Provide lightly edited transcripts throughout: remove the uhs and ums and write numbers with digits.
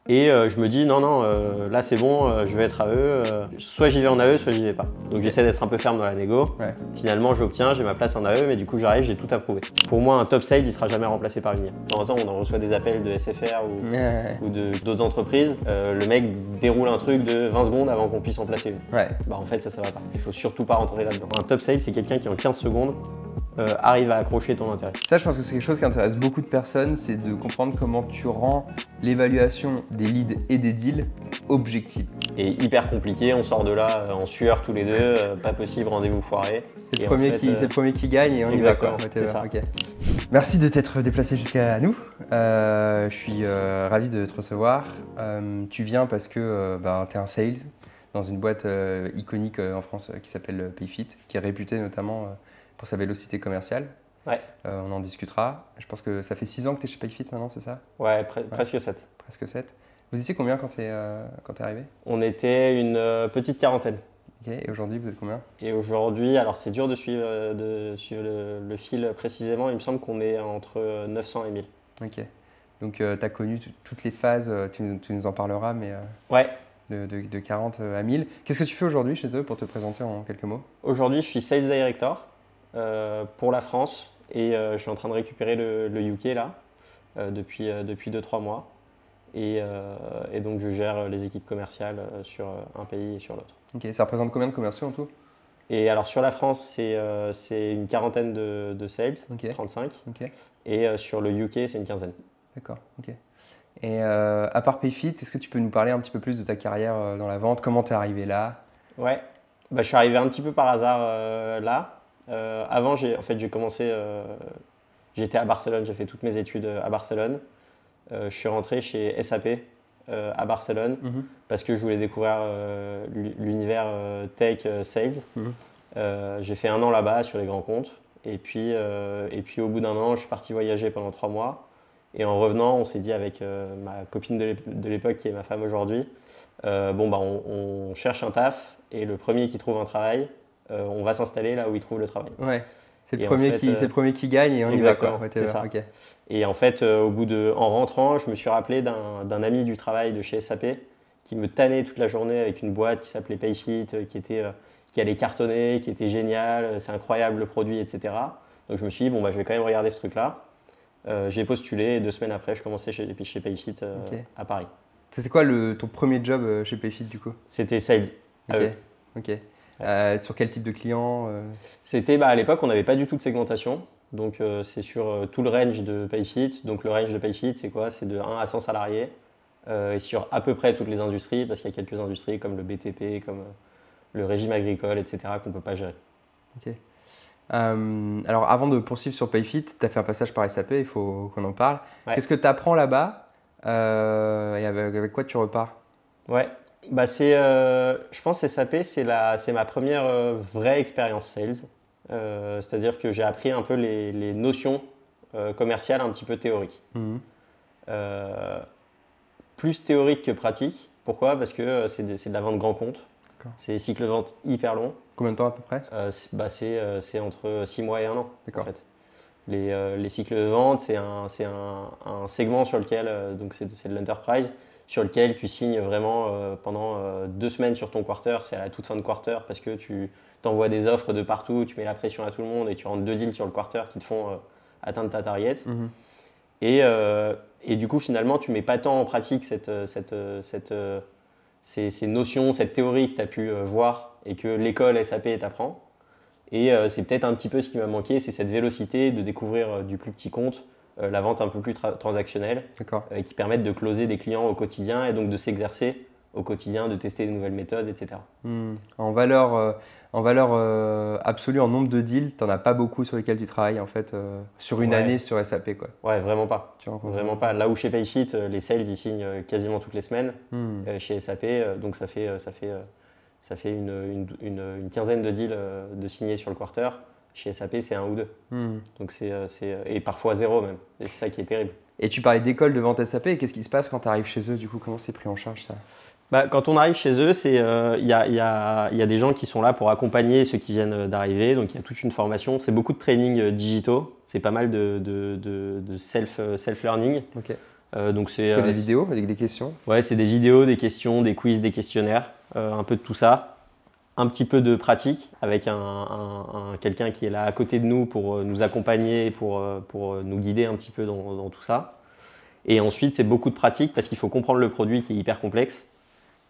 Et je me dis, non, non, là c'est bon, je vais être AE. Soit j'y vais en AE, soit j'y vais pas. Donc j'essaie d'être un peu ferme dans la négo. Ouais. Finalement, j'obtiens, j'ai ma place en AE, mais du coup j'arrive, j'ai tout approuvé. Pour moi, un top sales, il sera jamais remplacé par une IA. De temps en temps, on en reçoit des appels de SFR ou d'autres entreprises. Le mec déroule un truc de 20 secondes avant qu'on puisse en placer une. Ouais. Bah en fait, ça va pas. Il faut surtout pas rentrer là-dedans. Un top sales, c'est quelqu'un qui en 15 secondes arrive à accrocher ton intérêt. Ça, je pense que c'est quelque chose qui intéresse beaucoup de personnes, c'est de comprendre comment tu rends l'évaluation des leads et des deals objective. Et hyper compliqué, on sort de là en sueur tous les deux, pas possible, rendez-vous foiré. C'est le premier qui gagne et on y va quoi. C'est ça. Okay. Merci de t'être déplacé jusqu'à nous. Je suis ravi de te recevoir. Tu viens parce que tu es un sales dans une boîte iconique en France qui s'appelle Payfit, qui est réputée notamment pour sa vélocité commerciale. Ouais. On en discutera. Je pense que ça fait 6 ans que tu es chez Payfit maintenant, c'est ça? Ouais, presque 7. Presque 7. Vous étiez combien quand tu es arrivé? On était une petite quarantaine. Ok, et aujourd'hui vous êtes combien? Et aujourd'hui, alors c'est dur de suivre le fil précisément, il me semble qu'on est entre 900 et 1000. Ok, donc tu as connu toutes les phases, tu nous en parleras, mais ouais. de 40 à 1000. Qu'est-ce que tu fais aujourd'hui chez eux pour te présenter en quelques mots? Aujourd'hui, je suis Sales Director pour la France et je suis en train de récupérer le UK là depuis 2-3 mois. Et donc je gère les équipes commerciales sur un pays et sur l'autre. Ok, ça représente combien de commerciaux en tout? Et alors sur la France, c'est une quarantaine de sales, okay. 35. Okay. Et sur le UK, c'est une quinzaine. D'accord, ok. Et à part Payfit, est-ce que tu peux nous parler un petit peu plus de ta carrière dans la vente? Comment tu es arrivé là? Ouais, je suis arrivé un petit peu par hasard là. Avant, j'ai commencé, j'étais à Barcelone, j'ai fait toutes mes études à Barcelone. Je suis rentré chez SAP à Barcelone parce que je voulais découvrir l'univers tech sales. J'ai fait 1 an là-bas sur les grands comptes et puis au bout d'1 an, je suis parti voyager pendant 3 mois et en revenant, on s'est dit avec ma copine de l'époque qui est ma femme aujourd'hui, on cherche un taf et le premier qui trouve un travail, on va s'installer là où il trouve le travail. Ouais. C'est le premier qui gagne et on y va quoi. C'est ça. Okay. Et en fait, en rentrant, je me suis rappelé d'un ami du travail de chez SAP qui me tannait toute la journée avec une boîte qui s'appelait Payfit, qui allait cartonner, qui était génial, c'est incroyable le produit, etc. Donc je me suis dit, je vais quand même regarder ce truc-là. J'ai postulé et 2 semaines après, je commençais chez Payfit à Paris. C'était quoi ton premier job chez Payfit du coup? C'était sales. Ok. Sur quel type de client? C'était à l'époque, on n'avait pas du tout de segmentation. Donc c'est sur tout le range de Payfit. Donc le range de Payfit, c'est quoi? C'est de 1 à 100 salariés. Et sur à peu près toutes les industries, parce qu'il y a quelques industries comme le BTP, comme le régime agricole, etc. qu'on ne peut pas gérer. Ok. Alors avant de poursuivre sur Payfit, tu as fait un passage par SAP, il faut qu'on en parle. Ouais. Qu'est-ce que tu apprends là-bas et avec quoi tu repars? Ouais. Je pense que SAP, c'est ma première vraie expérience sales. C'est-à-dire que j'ai appris un peu les notions commerciales un petit peu théoriques. Plus théorique que pratique. Pourquoi? Parce que c'est de la vente grand compte. C'est des cycles de vente hyper longs. Combien de temps à peu près? C'est entre 6 mois et 1 an. D'accord. En fait. Les cycles de vente, c'est un segment sur lequel, donc c'est de l'enterprise, sur lequel tu signes vraiment pendant 2 semaines sur ton quarter. C'est à la toute fin de quarter parce que tu t'envoies des offres de partout, tu mets la pression à tout le monde et tu rentres 2 deals sur le quarter qui te font atteindre ta target. Et du coup, finalement, tu ne mets pas tant en pratique ces notions, cette théorie que tu as pu voir et que l'école SAP t'apprend. Et c'est peut-être un petit peu ce qui m'a manqué, c'est cette vélocité de découvrir du plus petit compte, la vente un peu plus transactionnelle, qui permettent de closer des clients au quotidien et donc de s'exercer au quotidien, de tester de nouvelles méthodes, etc. En valeur absolue, en nombre de deals, tu n'en as pas beaucoup sur lesquels tu travailles en fait sur une année sur SAP quoi. Ouais, vraiment pas. Vraiment pas. Là où chez Payfit, les sales ils signent quasiment toutes les semaines. Chez SAP, donc ça fait une quinzaine de deals de signés sur le quarter. Chez SAP, c'est 1 ou 2. Donc et parfois 0 même. Et c'est ça qui est terrible. Et tu parlais d'école de vente SAP. Qu'est-ce qui se passe quand tu arrives chez eux du coup? Comment c'est pris en charge ça? Quand on arrive chez eux, il y a des gens qui sont là pour accompagner ceux qui viennent d'arriver. Donc il y a toute une formation. C'est beaucoup de trainings digitaux. C'est pas mal de self-learning. Donc c'est des vidéos avec des questions? Ouais, c'est des vidéos, des questions, des quiz, des questionnaires, un peu de tout ça. Un petit peu de pratique avec quelqu'un qui est là à côté de nous pour nous accompagner, pour nous guider un petit peu dans tout ça. Et ensuite, c'est beaucoup de pratique parce qu'il faut comprendre le produit qui est hyper complexe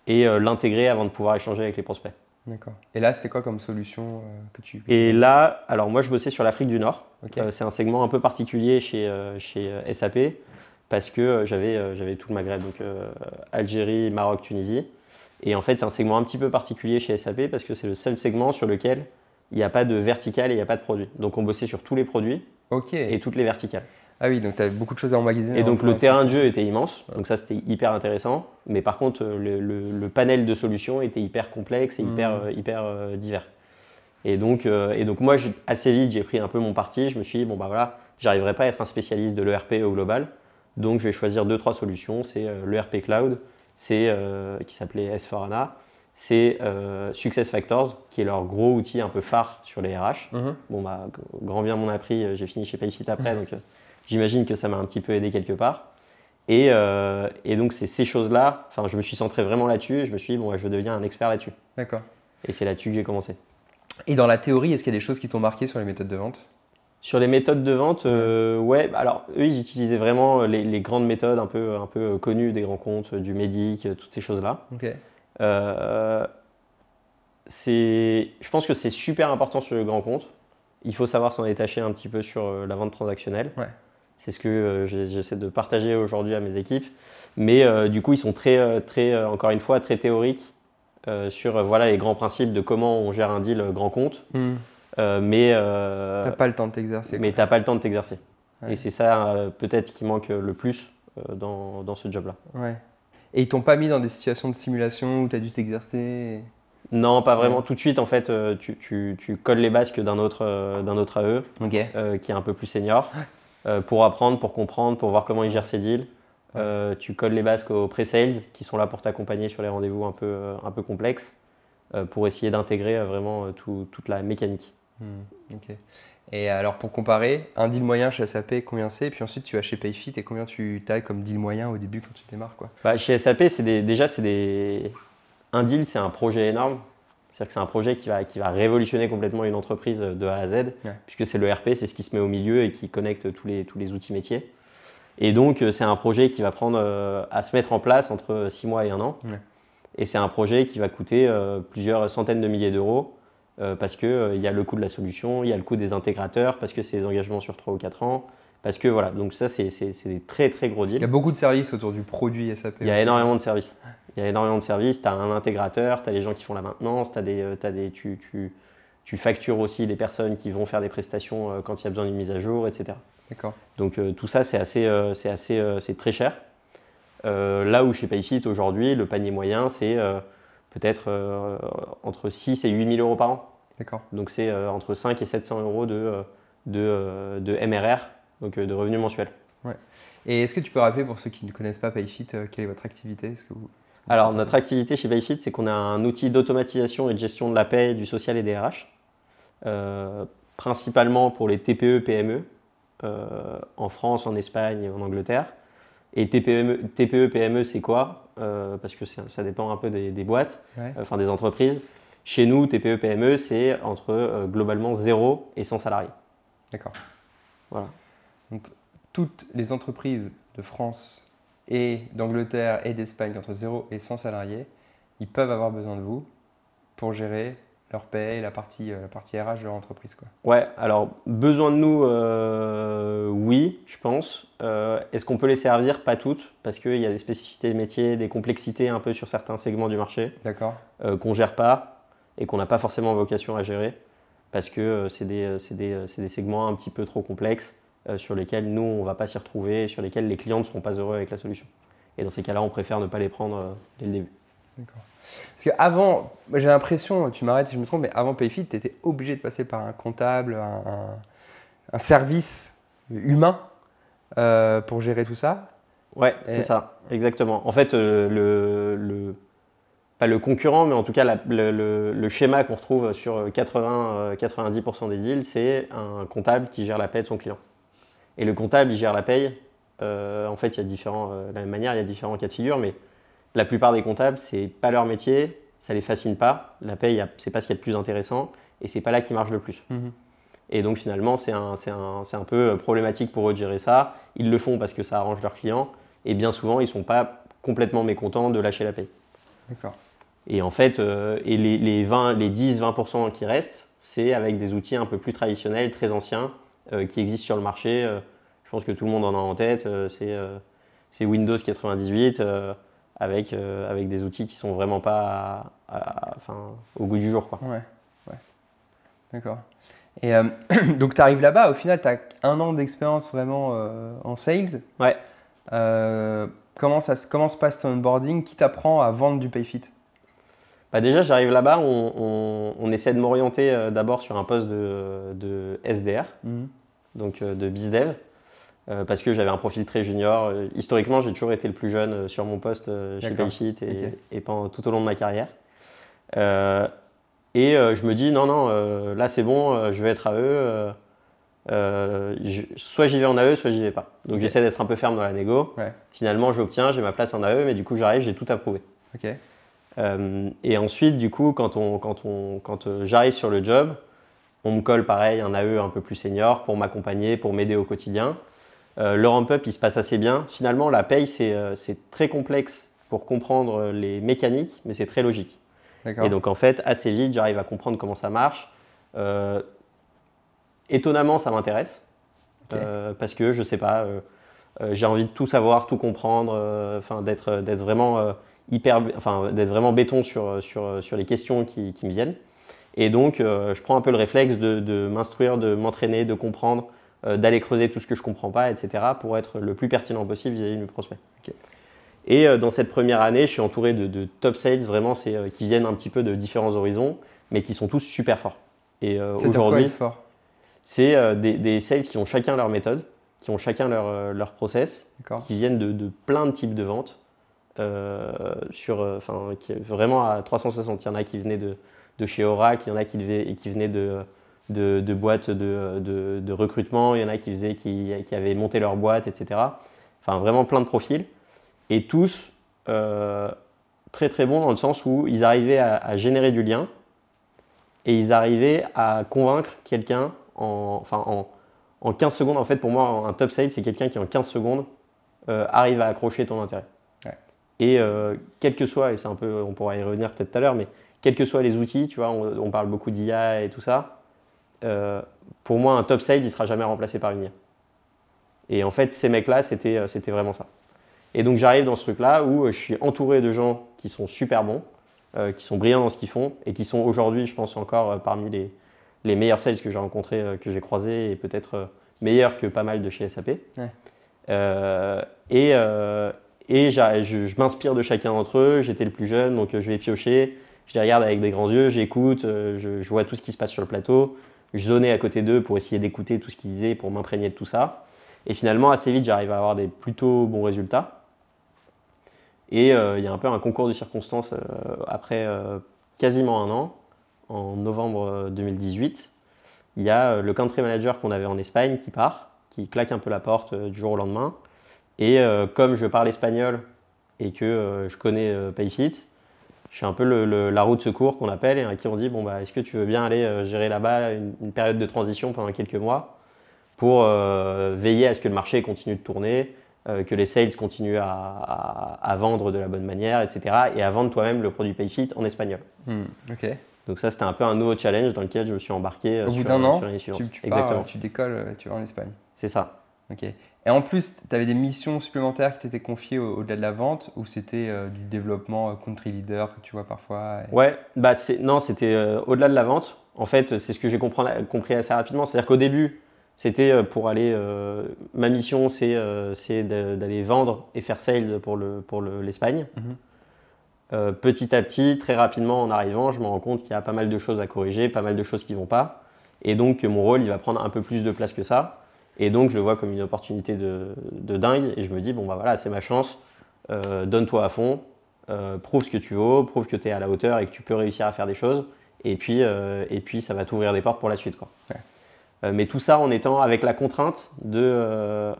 et l'intégrer avant de pouvoir échanger avec les prospects. D'accord. Et là, c'était quoi comme solution que tu... Et là, alors moi, je bossais sur l'Afrique du Nord. Okay. C'est un segment un peu particulier chez SAP parce que j'avais tout le Maghreb, donc Algérie, Maroc, Tunisie. Et en fait, c'est un segment un petit peu particulier chez SAP parce que c'est le seul segment sur lequel il n'y a pas de verticale et il n'y a pas de produit. Donc on bossait sur tous les produits et toutes les verticales. Ah oui, donc tu avais beaucoup de choses à emmagasiner. Et donc le terrain de jeu était immense, donc ça c'était hyper intéressant. Mais par contre, le panel de solutions était hyper complexe et hyper divers. Et donc moi, assez vite, j'ai pris un peu mon parti. Je me suis dit, bon bah voilà, j'arriverai pas à être un spécialiste de l'ERP au global. Donc je vais choisir 2-3 solutions. C'est l'ERP Cloud, qui s'appelait S4HANA. C'est SuccessFactors, qui est leur gros outil un peu phare sur les RH. Bon bah, grand bien m'en a pris, j'ai fini chez Payfit après, donc j'imagine que ça m'a un petit peu aidé quelque part. Et donc c'est ces choses-là, enfin je me suis centré vraiment là-dessus, et je me suis dit, bon, je deviens un expert là-dessus. D'accord. Et c'est là-dessus que j'ai commencé. Et dans la théorie, est-ce qu'il y a des choses qui t'ont marqué sur les méthodes de vente? Sur les méthodes de vente, ouais, alors eux ils utilisaient vraiment les grandes méthodes un peu connues des grands comptes, du Médic, toutes ces choses-là. Okay. Je pense que c'est super important sur le grand compte. Il faut savoir s'en détacher un petit peu sur la vente transactionnelle. Ouais. C'est ce que j'essaie de partager aujourd'hui à mes équipes. Mais du coup, ils sont encore une fois, très théoriques sur voilà, les grands principes de comment on gère un deal grand compte. Mais t'as pas le temps de t'exercer. Mais t'as pas le temps de t'exercer. Ouais. Et c'est ça peut-être ce qui manque le plus dans ce job-là. Ouais. Et ils t'ont pas mis dans des situations de simulation où tu as dû t'exercer? Non, pas vraiment. Tout de suite, en fait, tu colles les basques d'un autre AE Okay. qui est un peu plus senior pour apprendre, pour comprendre, pour voir comment il gère ses deals. Tu colles les basques aux pre-sales qui sont là pour t'accompagner sur les rendez-vous un peu complexes pour essayer d'intégrer vraiment toute la mécanique. Ok. Et alors pour comparer, un deal moyen chez SAP, combien c'est? Et puis ensuite tu vas chez Payfit et combien tu as comme deal moyen au début quand tu démarres quoi? Bah, chez SAP, un deal, c'est un projet énorme. C'est-à-dire que c'est un projet qui va révolutionner complètement une entreprise de A à Z, puisque c'est le RP, c'est ce qui se met au milieu et qui connecte tous les outils métiers. Et donc, c'est un projet qui va prendre à se mettre en place entre 6 mois et 1 an. Et c'est un projet qui va coûter plusieurs centaines de milliers d'euros parce qu'il y a le coût de la solution, il y a le coût des intégrateurs, parce que c'est des engagements sur 3 ou 4 ans. Parce que voilà, donc ça, c'est des très très gros deals. Il y a beaucoup de services autour du produit SAP. Il y a énormément de services. Tu as un intégrateur, tu as les gens qui font la maintenance, tu factures aussi des personnes qui vont faire des prestations quand il y a besoin d'une mise à jour, etc. D'accord. Donc tout ça, c'est très cher. Là où chez Payfit aujourd'hui, le panier moyen, c'est peut-être entre 6 et 8 000 euros par an. D'accord. Donc c'est entre 5 et 700 euros de MRR, donc de revenus mensuels. Ouais. Et est-ce que tu peux rappeler pour ceux qui ne connaissent pas Payfit, quelle est votre activité? Alors notre activité chez Payfit, c'est qu'on a un outil d'automatisation et de gestion de la paie, du social et des RH, principalement pour les TPE, PME, en France, en Espagne et en Angleterre. Et TPE, PME, c'est quoi? Parce que ça dépend un peu des boîtes, enfin des entreprises. Chez nous, TPE, PME, c'est entre globalement 0 et 100 salariés. D'accord. Voilà. Donc, toutes les entreprises de France et d'Angleterre et d'Espagne entre 0 et 100 salariés, ils peuvent avoir besoin de vous pour gérer leur paie et la partie RH de leur entreprise, quoi. Ouais, alors besoin de nous, oui, je pense. Est-ce qu'on peut les servir? Pas toutes, parce qu'il y a des spécificités de métier, des complexités un peu sur certains segments du marché qu'on ne gère pas et qu'on n'a pas forcément vocation à gérer, parce que c'est des segments un petit peu trop complexes sur lesquels nous, on ne va pas s'y retrouver, et sur lesquels les clients ne seront pas heureux avec la solution. Et dans ces cas-là, on préfère ne pas les prendre dès le début. D'accord. Parce qu'avant, j'ai l'impression, tu m'arrêtes si je me trompe, mais avant Payfit, tu étais obligé de passer par un comptable, un service humain pour gérer tout ça. Ouais, c'est ça, exactement. En fait, pas le concurrent, mais en tout cas le schéma qu'on retrouve sur 90% des deals, c'est un comptable qui gère la paie de son client. Et le comptable, il gère la paye En fait, il y a de la même manière, il y a différents cas de figure, mais la plupart des comptables, c'est pas leur métier, ça les fascine pas. La paye, c'est pas ce qu'il y a de plus intéressant, et c'est pas là qu'ils marchent le plus. Et donc finalement, c'est un peu problématique pour eux de gérer ça. Ils le font parce que ça arrange leurs clients, et bien souvent, ils sont pas complètement mécontents de lâcher la paye. D'accord. Et en fait, les 10-20% qui restent, c'est avec des outils un peu plus traditionnels, très anciens, qui existent sur le marché. Je pense que tout le monde en a en tête. C'est Windows 98 avec des outils qui sont vraiment pas au goût du jour, quoi. Ouais. D'accord. Et donc, tu arrives là-bas, au final, tu as 1 an d'expérience vraiment en sales. Ouais. Comment se passe ton onboarding? Qui t'apprend à vendre du PayFit? Bah déjà, j'arrive là-bas, on essaie de m'orienter d'abord sur un poste de SDR, donc de BizDev, parce que j'avais un profil très junior. Historiquement, j'ai toujours été le plus jeune sur mon poste chez PayFit et pendant tout au long de ma carrière. Je me dis, non, là c'est bon, je vais être AE. Soit j'y vais en AE, soit j'y vais pas. Donc j'essaie d'être un peu ferme dans la négo. Ouais. Finalement, j'obtiens, j'ai ma place en AE, mais du coup, j'arrive, j'ai tout approuvé. Ok. Et ensuite, du coup, quand j'arrive sur le job, on me colle pareil un AE un peu plus senior pour m'accompagner, pour m'aider au quotidien. Le ramp-up, il se passe assez bien. Finalement, la paye, c'est très complexe pour comprendre les mécaniques, mais c'est très logique. Et donc, en fait, assez vite, j'arrive à comprendre comment ça marche. Étonnamment, ça m'intéresse. Parce que, je sais pas, j'ai envie de tout savoir, tout comprendre, d'être vraiment d'être vraiment béton sur les questions qui me viennent. Et donc, je prends un peu le réflexe de m'instruire, de m'entraîner, de comprendre, d'aller creuser tout ce que je ne comprends pas, etc. pour être le plus pertinent possible vis-à-vis de mes prospects. Et dans cette première année, je suis entouré de top sales, vraiment, qui viennent un petit peu de différents horizons, mais qui sont tous super forts. Et aujourd'hui, c'est des sales qui ont chacun leur méthode, qui ont chacun leur process, qui viennent de plein de types de ventes. Qui est vraiment à 360. Il y en a qui venaient de chez Oracle, il y en a qui venaient de boîtes de recrutement, il y en a qui avaient monté leur boîte, etc. Enfin, vraiment plein de profils. Et tous très très bons dans le sens où ils arrivaient à générer du lien et ils arrivaient à convaincre quelqu'un en 15 secondes. En fait, pour moi, un top sale, c'est quelqu'un qui en 15 secondes arrive à accrocher ton intérêt. Et quel que soit, et c'est un peu, on pourra y revenir peut-être tout à l'heure, mais quels que soient les outils, tu vois, on parle beaucoup d'IA et tout ça, pour moi, un top sale, il ne sera jamais remplacé par une IA. Et en fait, ces mecs-là, c'était vraiment ça. Et donc, j'arrive dans ce truc-là où je suis entouré de gens qui sont super bons, qui sont brillants dans ce qu'ils font et qui sont aujourd'hui, je pense, encore parmi les meilleurs sales que j'ai rencontrés, que j'ai croisés et peut-être meilleurs que pas mal de chez SAP. Je m'inspire de chacun d'entre eux, j'étais le plus jeune, donc je vais piocher, je les regarde avec des grands yeux, j'écoute, je vois tout ce qui se passe sur le plateau, je zonais à côté d'eux pour essayer d'écouter tout ce qu'ils disaient, pour m'imprégner de tout ça. Et finalement, assez vite, j'arrive à avoir des plutôt bons résultats. Et il y a un peu un concours de circonstances après quasiment 1 an, en novembre 2018. Il y a le country manager qu'on avait en Espagne qui part, qui claque un peu la porte du jour au lendemain. Et comme je parle espagnol et que je connais PayFit, je suis un peu la roue de secours qu'on appelle et à qui on dit est-ce que tu veux bien aller gérer là-bas une période de transition pendant quelques mois pour veiller à ce que le marché continue de tourner, que les sales continuent à vendre de la bonne manière, etc. et à vendre toi-même le produit PayFit en espagnol. Donc ça, c'était un peu un nouveau challenge dans lequel je me suis embarqué au bout d'un an, l'année suivante. Exactement. Tu décolles, tu vas en Espagne. C'est ça. Ok. Et en plus, tu avais des missions supplémentaires qui t'étaient confiées au-delà de la vente ou c'était du développement country leader que tu vois parfois Ouais, c'était au-delà de la vente. En fait, c'est ce que j'ai compris assez rapidement. C'est-à-dire qu'au début, c'était pour aller. Ma mission, c'est d'aller vendre et faire sales pour l'Espagne. Petit à petit, très rapidement en arrivant, je me rends compte qu'il y a pas mal de choses à corriger, pas mal de choses qui ne vont pas. Et donc, mon rôle, il va prendre un peu plus de place que ça. Et donc, je le vois comme une opportunité de dingue. Et je me dis, voilà, c'est ma chance. Donne-toi à fond. Prouve ce que tu vaux. Prouve que tu es à la hauteur et que tu peux réussir à faire des choses. Et puis ça va t'ouvrir des portes pour la suite, quoi. Mais tout ça en étant avec la contrainte de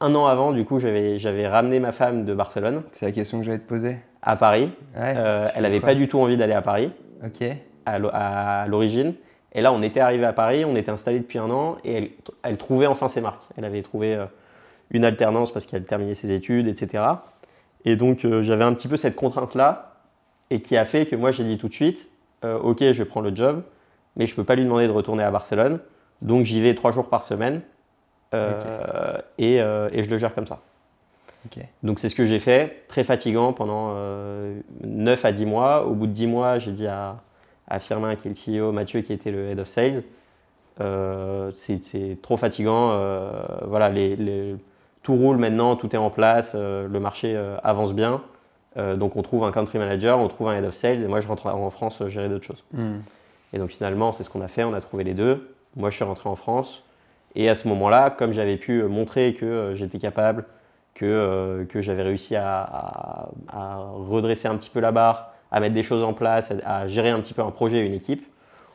un an avant, du coup, j'avais ramené ma femme de Barcelone C'est la question que j'allais te poser. à Paris. Ouais, Elle n'avait pas du tout envie d'aller à Paris Ok. à l'origine. Et là, on était arrivé à Paris, on était installé depuis un an et elle trouvait enfin ses marques. Elle avait trouvé une alternance parce qu'elle terminait ses études, etc. Et donc, j'avais un petit peu cette contrainte-là et qui a fait que moi, j'ai dit tout de suite, ok, je prends le job, mais je ne peux pas lui demander de retourner à Barcelone. Donc, j'y vais 3 jours par semaine et je le gère comme ça. Ok. Donc, c'est ce que j'ai fait, très fatigant pendant 9 à 10 mois. Au bout de 10 mois, j'ai dit à Firmin, qui est le CEO, Mathieu, qui était le Head of Sales, c'est trop fatigant. Voilà, tout roule maintenant, tout est en place, le marché avance bien. Donc on trouve un country manager, on trouve un head of sales et moi je rentre en France gérer d'autres choses. Et donc finalement c'est ce qu'on a fait, on a trouvé les deux. Moi je suis rentré en France et à ce moment-là, comme j'avais pu montrer que j'étais capable, que j'avais réussi à redresser un petit peu la barre, à mettre des choses en place, à gérer un petit peu un projet et une équipe,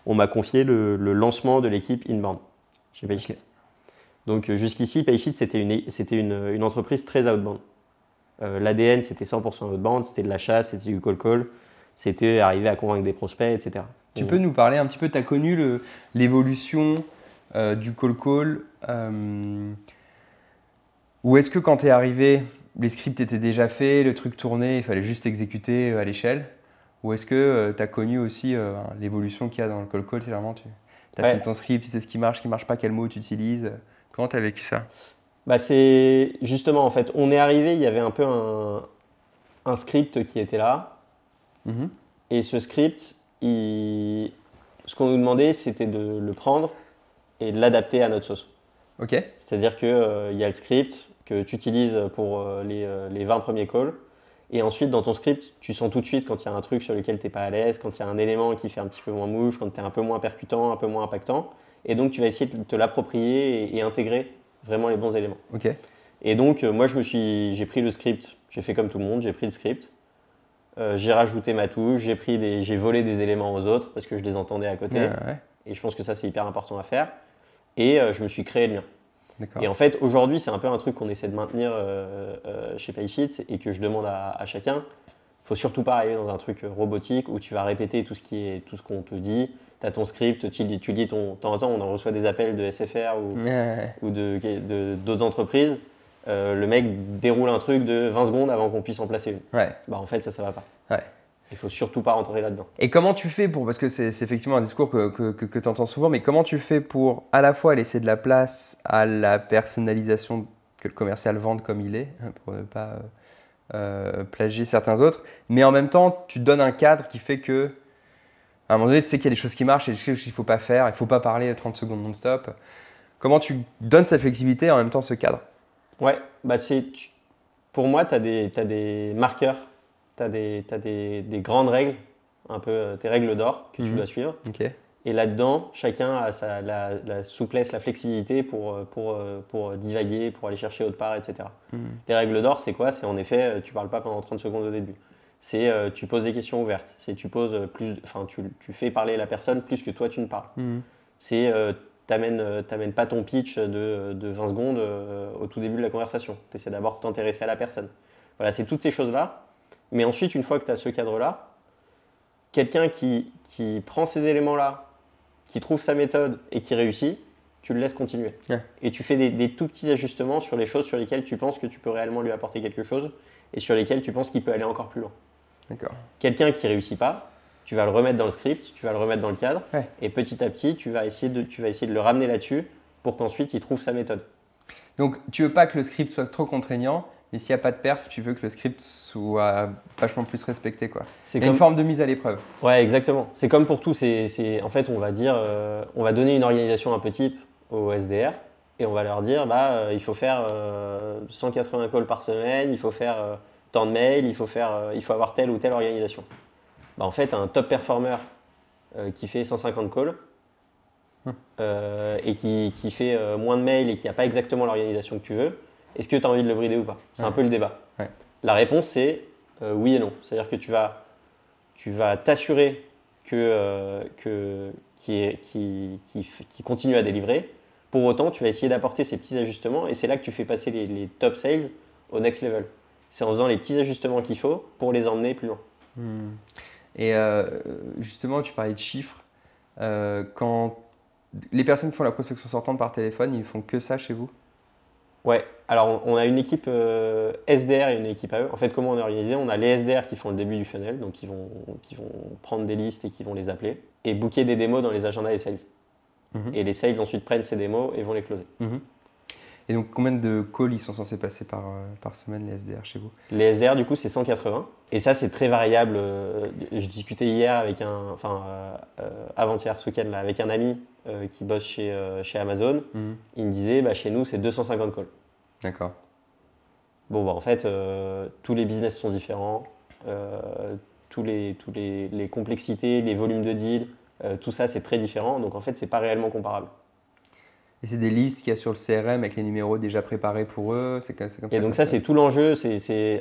on m'a confié le lancement de l'équipe Inbound chez Payfit. Donc jusqu'ici, Payfit c'était une entreprise très outbound. L'ADN c'était 100% outbound, c'était de l'achat, c'était du call, c'était arriver à convaincre des prospects, etc. Tu peux nous parler un petit peu, tu as connu l'évolution du call ou est-ce que quand tu es arrivé, les scripts étaient déjà faits, le truc tournait, il fallait juste exécuter à l'échelle? Ou est-ce que tu as connu aussi l'évolution qu'il y a dans le call, c'est vraiment tu as fait ton script, tu sais ce qui marche pas, quel mot tu utilises. Comment tu as vécu ça? Bah c'est justement en fait, on est arrivé, il y avait un peu un script qui était là. Et ce script, ce qu'on nous demandait, c'était de le prendre et de l'adapter à notre sauce. Ok. C'est-à-dire qu'il y a le script que tu utilises pour les 20 premiers calls. Et ensuite, dans ton script, tu sens tout de suite quand il y a un truc sur lequel tu n'es pas à l'aise, quand il y a un élément qui fait un petit peu moins mouche, quand tu es un peu moins percutant, un peu moins impactant. Et donc, tu vas essayer de te l'approprier et intégrer vraiment les bons éléments. Ok. Et donc, moi, j'ai pris le script, j'ai fait comme tout le monde, j'ai pris le script. J'ai rajouté ma touche, j'ai volé des éléments aux autres parce que je les entendais à côté. Ouais. Et je pense que ça, c'est hyper important à faire. Et je me suis créé le mien. D'accord. Et en fait, aujourd'hui, c'est un peu un truc qu'on essaie de maintenir chez Payfit et que je demande à chacun. Il ne faut surtout pas arriver dans un truc robotique où tu vas répéter tout ce qu'on te dit. Tu as ton script, tu lis de temps en temps, on en reçoit des appels de SFR ou d'autres entreprises. Le mec déroule un truc de 20 secondes avant qu'on puisse en placer une. Ouais. Bah, en fait, ça va pas. Ouais. Il faut surtout pas rentrer là-dedans. Et comment tu fais parce que c'est effectivement un discours que tu entends souvent, mais comment tu fais pour à la fois laisser de la place à la personnalisation que le commercial vende comme il est, pour ne pas plagier certains autres, mais en même temps, tu te donnes un cadre qui fait que, à un moment donné, tu sais qu'il y a des choses qui marchent et des choses qu'il ne faut pas faire, il ne faut pas parler 30 secondes non-stop. Comment tu donnes cette flexibilité et en même temps ce cadre? Ouais, bah pour moi, tu as des marqueurs, tu as des grandes règles, un peu tes règles d'or que tu dois suivre. Ok. Et là-dedans, chacun a la souplesse, la flexibilité pour divaguer, pour aller chercher autre part, etc. Les règles d'or, c'est quoi? C'est en effet, tu ne parles pas pendant 30 secondes au début. C'est tu poses des questions ouvertes. C'est tu fais parler la personne plus que toi tu ne parles. C'est t'amènes pas ton pitch de 20 secondes au tout début de la conversation. Tu essaies d'abord de t'intéresser à la personne. Voilà, c'est toutes ces choses-là. Mais ensuite, une fois que tu as ce cadre-là, quelqu'un qui prend ces éléments-là, qui trouve sa méthode et qui réussit, tu le laisses continuer. Ouais. Et tu fais des tout petits ajustements sur les choses sur lesquelles tu penses que tu peux réellement lui apporter quelque chose et sur lesquelles tu penses qu'il peut aller encore plus loin. D'accord. Quelqu'un qui ne réussit pas, tu vas le remettre dans le script, tu vas le remettre dans le cadre, Ouais. et petit à petit, tu vas essayer de le ramener là-dessus pour qu'ensuite il trouve sa méthode. Donc, tu veux pas que le script soit trop contraignant, mais s'il n'y a pas de perf, tu veux que le script soit vachement plus respecté, quoi. Il y a une forme de mise à l'épreuve. Ouais, exactement. C'est comme pour tout. En fait, on va dire, on va donner une organisation un peu type au SDR et on va leur dire, il faut faire 180 calls par semaine, il faut faire tant de mails, il faut avoir telle ou telle organisation. En fait, un top performer qui fait 150 calls et qui fait moins de mails et qui n'a pas exactement l'organisation que tu veux, est-ce que tu as envie de le brider ou pas? C'est un peu le débat. Ouais. La réponse, c'est oui et non. C'est-à-dire que tu vas t'assurer qu'il continue à délivrer Pour autant, tu vas essayer d'apporter ces petits ajustements et c'est là que tu fais passer les top sales au next level. C'est en faisant les petits ajustements qu'il faut pour les emmener plus loin. Et justement, tu parlais de chiffres. Quand les personnes qui font la prospection sortante par téléphone, ils font que ça chez vous? Ouais, alors on a une équipe SDR et une équipe AE. En fait, comment on est organisé? On a les SDR qui font le début du funnel, donc qui vont prendre des listes et qui vont les appeler, et booker des démos dans les agendas des sales. Et les sales ensuite prennent ces démos et vont les closer. Et donc, combien de calls ils sont censés passer par semaine, les SDR chez vous? Les SDR, du coup, c'est 180. Et ça, c'est très variable. Je discutais hier avec avant-hier, ce week-end, là, avec un ami qui bosse chez Amazon. Il me disait, chez nous, c'est 250 calls. D'accord. Bon, en fait, tous les business sont différents. Tous les complexités, les volumes de deals, tout ça, c'est très différent. Donc, en fait, c'est pas réellement comparable. Et c'est des listes qu'il y a sur le CRM avec les numéros déjà préparés pour eux. C'est comme ça. Et donc ça, c'est tout l'enjeu.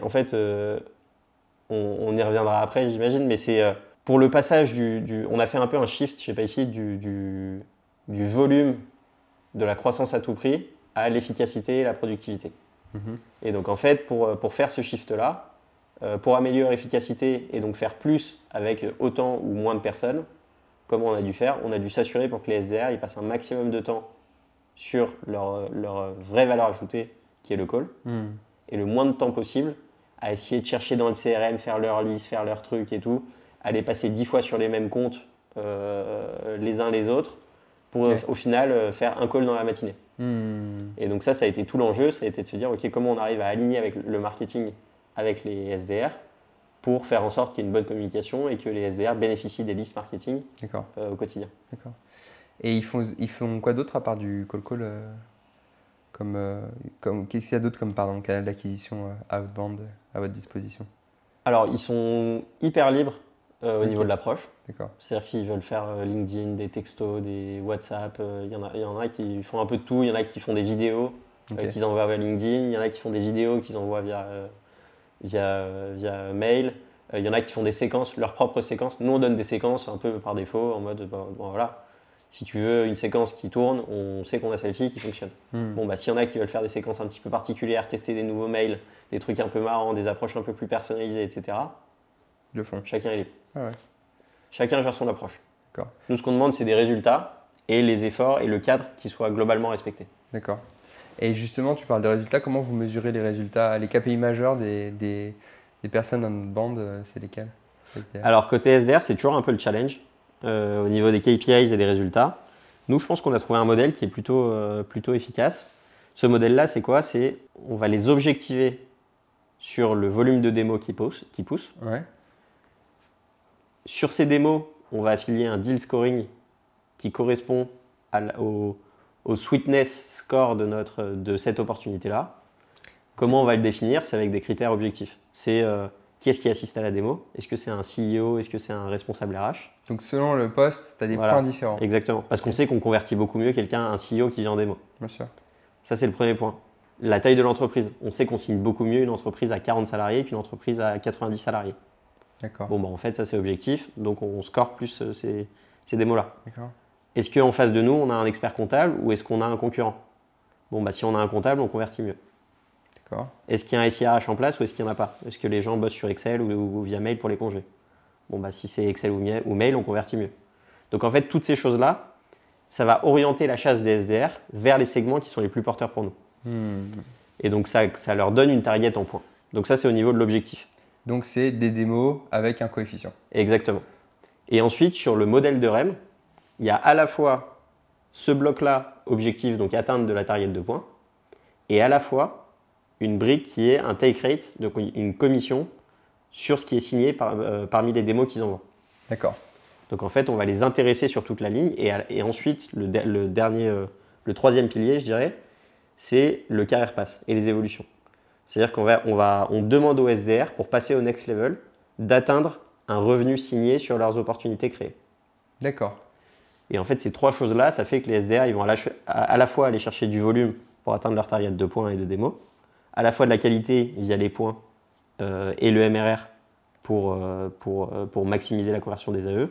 En fait, on y reviendra après, j'imagine, mais c'est pour le passage on a fait un peu un shift chez Payfit du volume de la croissance à tout prix à l'efficacité et la productivité. Et donc en fait, pour faire ce shift-là, pour améliorer l'efficacité et donc faire plus avec autant ou moins de personnes, comment on a dû faire? On a dû s'assurer pour que les SDR ils passent un maximum de temps sur leur vraie valeur ajoutée, qui est le call, et le moins de temps possible à essayer de chercher dans le CRM, faire leur liste, faire leur truc et tout, aller passer 10 fois sur les mêmes comptes les uns les autres, pour au final faire un call dans la matinée. Et donc ça a été tout l'enjeu, ça a été de se dire, ok, comment on arrive à aligner avec le marketing, avec les SDR, pour faire en sorte qu'il y ait une bonne communication et que les SDR bénéficient des listes marketing au quotidien. D'accord. Et ils font quoi d'autre à part du call qu'est-ce qu'il y a d'autre comme canal d'acquisition outbound à votre disposition? Alors, ils sont hyper libres au niveau de l'approche. D'accord. C'est-à-dire qu'ils veulent faire LinkedIn, des textos, des WhatsApp. Il y en a qui font un peu de tout. Il y en a qui font des vidéos qu'ils envoient via LinkedIn. Il y en a qui font des vidéos qu'ils envoient via mail. Il y en a qui font des séquences, leurs propres séquences. Nous, on donne des séquences un peu par défaut, en mode, voilà. Si tu veux une séquence qui tourne, on sait qu'on a celle-ci qui fonctionne. S'il y en a qui veulent faire des séquences un petit peu particulières, tester des nouveaux mails, des trucs un peu marrants, des approches un peu plus personnalisées, etc. Ils le font. Chacun est libre. Ah ouais. Chacun gère son approche. D'accord. Nous, ce qu'on demande, c'est des résultats et les efforts et le cadre qui soient globalement respectés. D'accord. Et justement, tu parles de résultats. Comment vous mesurez les résultats? Les KPI majeurs des personnes dans notre bande, c'est lesquels? Alors, côté SDR, c'est toujours un peu le challenge. Au niveau des KPIs et des résultats. Nous, je pense qu'on a trouvé un modèle qui est plutôt efficace. Ce modèle-là, c'est quoi? On va les objectiver sur le volume de démos qui poussent. Ouais. Sur ces démos, on va affilier un deal scoring qui correspond au sweetness score de cette opportunité-là. Comment on va le définir? C'est avec des critères objectifs. C'est qui est-ce qui assiste à la démo? Est-ce que c'est un CEO? Est-ce que c'est un responsable RH? Donc selon le poste, tu as des points différents. Exactement. Parce qu'on sait qu'on convertit beaucoup mieux un CEO qui vient en démo. Bien sûr. Ça, c'est le premier point. La taille de l'entreprise. On sait qu'on signe beaucoup mieux une entreprise à 40 salariés qu'une entreprise à 90 salariés. D'accord. En fait, ça, c'est objectif. Donc, on score plus ces démos-là. D'accord. Est-ce qu'en face de nous, on a un expert comptable ou est-ce qu'on a un concurrent? Si on a un comptable, on convertit mieux. D'accord. Est-ce qu'il y a un SIRH en place ou est-ce qu'il n'y en a pas? Est-ce que les gens bossent sur Excel ou via mail pour les congés? Si c'est Excel ou mail, on convertit mieux. Donc en fait, toutes ces choses-là, ça va orienter la chasse des SDR vers les segments qui sont les plus porteurs pour nous. Et donc ça leur donne une target en points. Donc ça, c'est au niveau de l'objectif. Donc c'est des démos avec un coefficient. Exactement. Et ensuite, sur le modèle de REM, il y a à la fois ce bloc-là, objectif, donc atteinte de la target de points, et à la fois une brique qui est un take rate, donc une commission sur ce qui est signé parmi les démos qu'ils envoient. D'accord. Donc en fait, on va les intéresser sur toute la ligne et ensuite, le troisième pilier, je dirais, c'est le career pass et les évolutions. C'est-à-dire qu'on demande aux SDR, pour passer au next level, d'atteindre un revenu signé sur leurs opportunités créées. D'accord. Et en fait, ces trois choses-là, ça fait que les SDR, ils vont à la fois aller chercher du volume pour atteindre leur target de points et de démos, à la fois de la qualité via les points et le MRR pour maximiser la conversion des AE,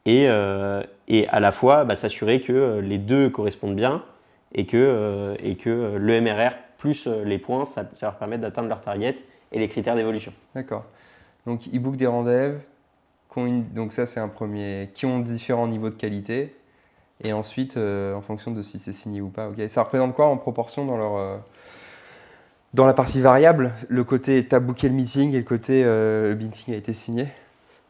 et à la fois s'assurer que les deux correspondent bien et que l'EMRR plus les points, ça leur permet d'atteindre leur target et les critères d'évolution. D'accord. Donc, e-book des rendez-vous, donc ça c'est un premier, qui ont différents niveaux de qualité. Et ensuite, en fonction de si c'est signé ou pas. Okay. Ça représente quoi en proportion dans la partie variable? Le côté tu as booké le meeting et le côté le meeting a été signé?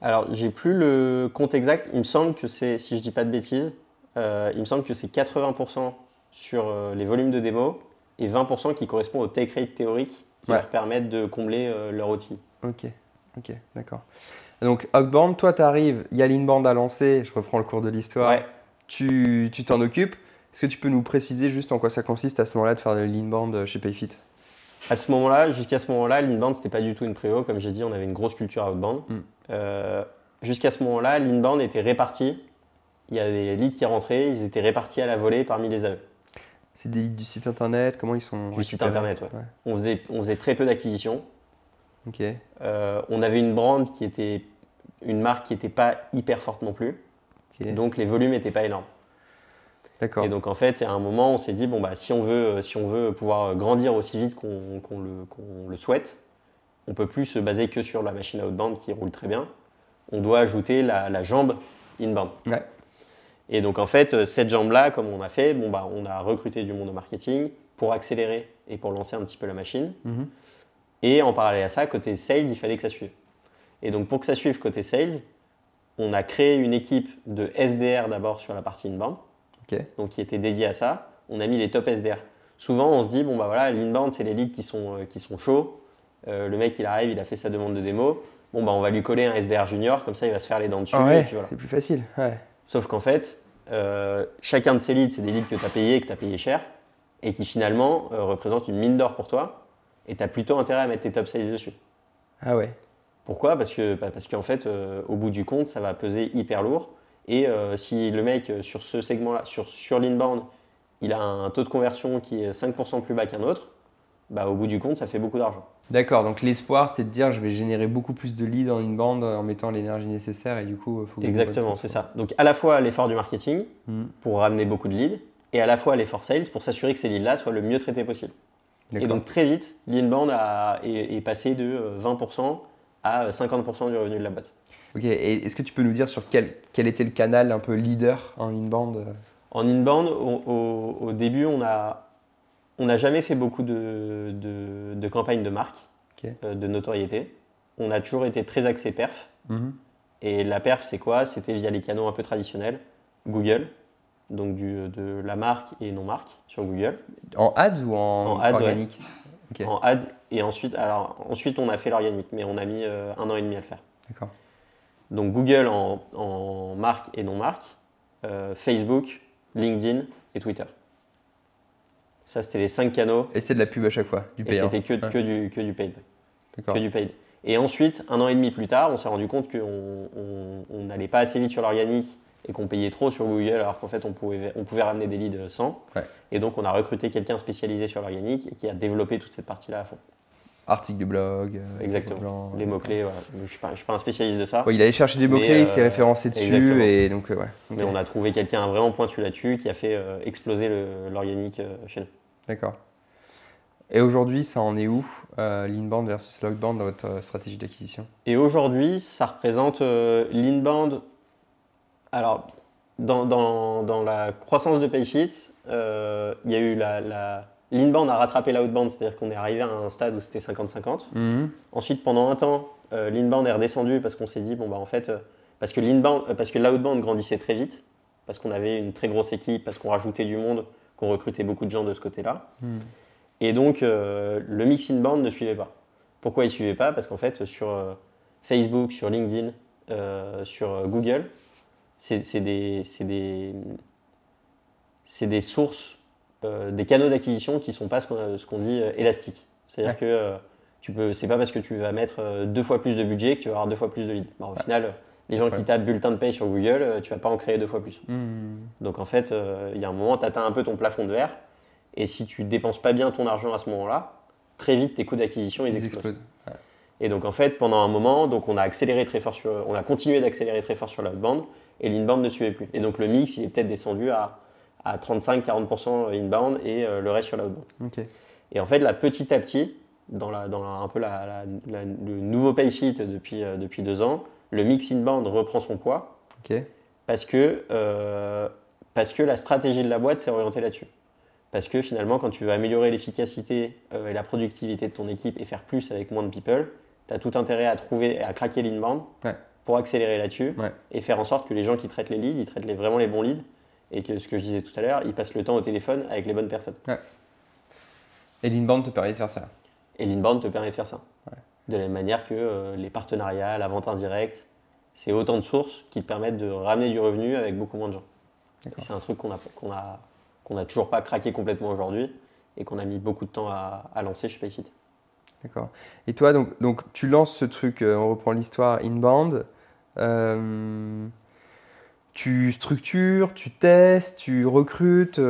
Alors, j'ai plus le compte exact. Il me semble que c'est, si je dis pas de bêtises, il me semble que c'est 80% sur les volumes de démo et 20% qui correspond au take rate théorique qui leur permettent de combler leur outil. Ok, d'accord. Donc, outbound, toi, tu arrives, il y a l'inbound à lancer, je reprends le cours de l'histoire. Ouais. Tu t'en occupes. Est-ce que tu peux nous préciser juste en quoi ça consiste à ce moment-là de faire de l'inbound chez Payfit? À ce moment-là, jusqu'à ce moment-là, l'inbound, c'était pas du tout une préo. Comme j'ai dit, on avait une grosse culture outbound. Jusqu'à ce moment-là, l'inbound était réparti. Il y a des leads qui rentraient, ils étaient répartis à la volée parmi les AE. C'est des leads du site internet? Comment ils sont Du site internet, ouais. On faisait très peu d'acquisitions. Ok. On avait une brand qui était une marque qui n'était pas hyper forte non plus. Okay. Donc les volumes n'étaient pas énormes. D'accord. Et donc en fait, à un moment, on s'est dit, bon, bah, si on veut pouvoir grandir aussi vite qu'on le souhaite, on ne peut plus se baser que sur la machine outbound qui roule très bien. On doit ajouter la jambe inbound. Ouais. Et donc en fait, cette jambe-là, comme on a fait, bon, bah, on a recruté du monde au marketing pour accélérer et pour lancer un petit peu la machine. Et en parallèle à ça, côté sales, il fallait que ça suive. Et donc pour que ça suive côté sales, on a créé une équipe de SDR d'abord sur la partie inbound, donc qui était dédiée à ça. On a mis les top SDR. Souvent, on se dit, bon bah voilà, l'inbound, c'est les leads qui sont chauds. Le mec, il arrive, il a fait sa demande de démo. Bon bah on va lui coller un SDR junior, comme ça, il va se faire les dents dessus. Ouais, et puis voilà. C'est plus facile. Ouais. Sauf qu'en fait, chacun de ces leads, c'est des leads que tu as payés, que tu as payé cher, et qui finalement représentent une mine d'or pour toi. Et tu as plutôt intérêt à mettre tes top sales dessus. Ah ouais. Pourquoi ? Parce qu'en fait, au bout du compte, ça va peser hyper lourd. Et si le mec, sur ce segment-là, sur l'inbound, il a un taux de conversion qui est 5% plus bas qu'un autre, bah, au bout du compte, ça fait beaucoup d'argent. D'accord, donc l'espoir, c'est de dire je vais générer beaucoup plus de leads en inbound en mettant l'énergie nécessaire et du coup, il faut que Exactement, c'est ça. Donc à la fois l'effort du marketing pour ramener beaucoup de leads et à la fois l'effort sales pour s'assurer que ces leads-là soient le mieux traités possible. Et donc très vite, l'inbound est passé de 20% à 50% du revenu de la boîte. Ok, et est-ce que tu peux nous dire sur quel était le canal un peu leader en inbound? En inbound, au début, on n'a jamais fait beaucoup de campagnes de marque, de notoriété. On a toujours été très axé perf. Et la perf, c'est quoi? C'était via les canaux un peu traditionnels. Google, donc de la marque et non-marque sur Google. En ads ou en ads, organique? Ouais. En ads. Et ensuite, on a fait l'organique, mais on a mis 1 an et demi à le faire. D'accord. Donc Google en marque et non-marque, Facebook, LinkedIn et Twitter. Ça, c'était les 5 canaux. Et c'est de la pub à chaque fois, du payant. Et c'était que du paid. D'accord. Que du paid. Et ensuite, 1 an et demi plus tard, on s'est rendu compte qu'on n'allait pas assez vite sur l'organique et qu'on payait trop sur Google, alors qu'en fait, on pouvait ramener des leads sans. Ouais. Et donc, on a recruté quelqu'un spécialisé sur l'organique et qui a développé toute cette partie-là à fond. Articles de blog. Exactement. Les mots-clés, voilà. Je ne suis pas un spécialiste de ça. Ouais, il allait chercher des mots-clés, il s'est référencé dessus. Exactement. Et donc, ouais. Mais on a trouvé quelqu'un vraiment pointu là-dessus qui a fait exploser l'organique chez nous. D'accord. Et aujourd'hui, ça en est où, l'inbound versus l'outbound dans votre stratégie d'acquisition? Et aujourd'hui, ça représente l'inbound. Alors, dans la croissance de Payfit, il y a eu l'inbound a rattrapé l'outbound, c'est-à-dire qu'on est arrivé à un stade où c'était 50-50. Ensuite, pendant un temps, l'inbound est redescendu parce qu'on s'est dit, bon, bah, en fait, parce que l'outbound grandissait très vite, parce qu'on avait une très grosse équipe, parce qu'on rajoutait du monde, qu'on recrutait beaucoup de gens de ce côté-là. Et donc, le mix inbound ne suivait pas. Pourquoi il ne suivait pas? Parce qu'en fait, sur Facebook, sur LinkedIn, sur Google, c'est des sources, des canaux d'acquisition qui ne sont pas ce qu'on dit élastiques. C'est-à-dire que c'est pas parce que tu vas mettre 2 fois plus de budget que tu vas avoir 2 fois plus de leads. Au final, les gens qui tapent bulletin de paye sur Google, tu ne vas pas en créer 2 fois plus. Donc en fait, il y a un moment, tu atteins un peu ton plafond de verre. Et si tu ne dépenses pas bien ton argent à ce moment-là, très vite, tes coûts d'acquisition, ils explosent. Ouais. Et donc, en fait, pendant un moment, donc, on a continué d'accélérer très fort sur l'outbound et l'inbound ne suivait plus. Et donc, le mix, il est peut-être descendu à à 35-40% inbound et le reste sur l'outbound. Ok. Et en fait, là, petit à petit, un peu le nouveau pay sheet depuis 2 ans, le mix inbound reprend son poids Ok. parce que la stratégie de la boîte s'est orientée là-dessus. Parce que finalement, quand tu veux améliorer l'efficacité et la productivité de ton équipe et faire plus avec moins de people, tu as tout intérêt à trouver et à craquer l'inbound pour accélérer là-dessus et faire en sorte que les gens qui traitent les leads, ils traitent vraiment les bons leads et que ce que je disais tout à l'heure, ils passent le temps au téléphone avec les bonnes personnes. Ouais. Et l'inbound te permet de faire ça. Et l'inbound te permet de faire ça. De la même manière que les partenariats, la vente indirecte, c'est autant de sources qui te permettent de ramener du revenu avec beaucoup moins de gens. Et c'est un truc qu'on a toujours pas craqué complètement aujourd'hui et qu'on a mis beaucoup de temps à lancer chez Payfit. D'accord. Et toi, donc tu lances ce truc, on reprend l'histoire inbound. Tu structures, tu testes, tu recrutes.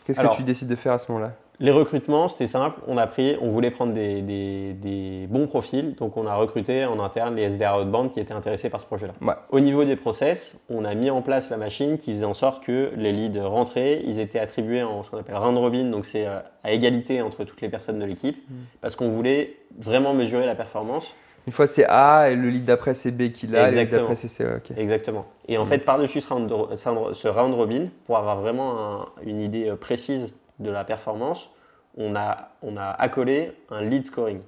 Qu'est-ce que tu décides de faire à ce moment-là? Les recrutements, c'était simple. On voulait prendre des bons profils, donc on a recruté en interne les SDR outbound qui étaient intéressés par ce projet-là. Ouais. Au niveau des process, on a mis en place la machine qui faisait en sorte que les leads rentraient, ils étaient attribués en ce qu'on appelle round robin, donc c'est à égalité entre toutes les personnes de l'équipe, parce qu'on voulait vraiment mesurer la performance. Une fois c'est A et le lead d'après c'est B qui l'a, le lead d'après c'est C. Okay. Exactement. Et en fait, par-dessus ce round robin, pour avoir vraiment une idée précise de la performance, on a accolé un lead scoring.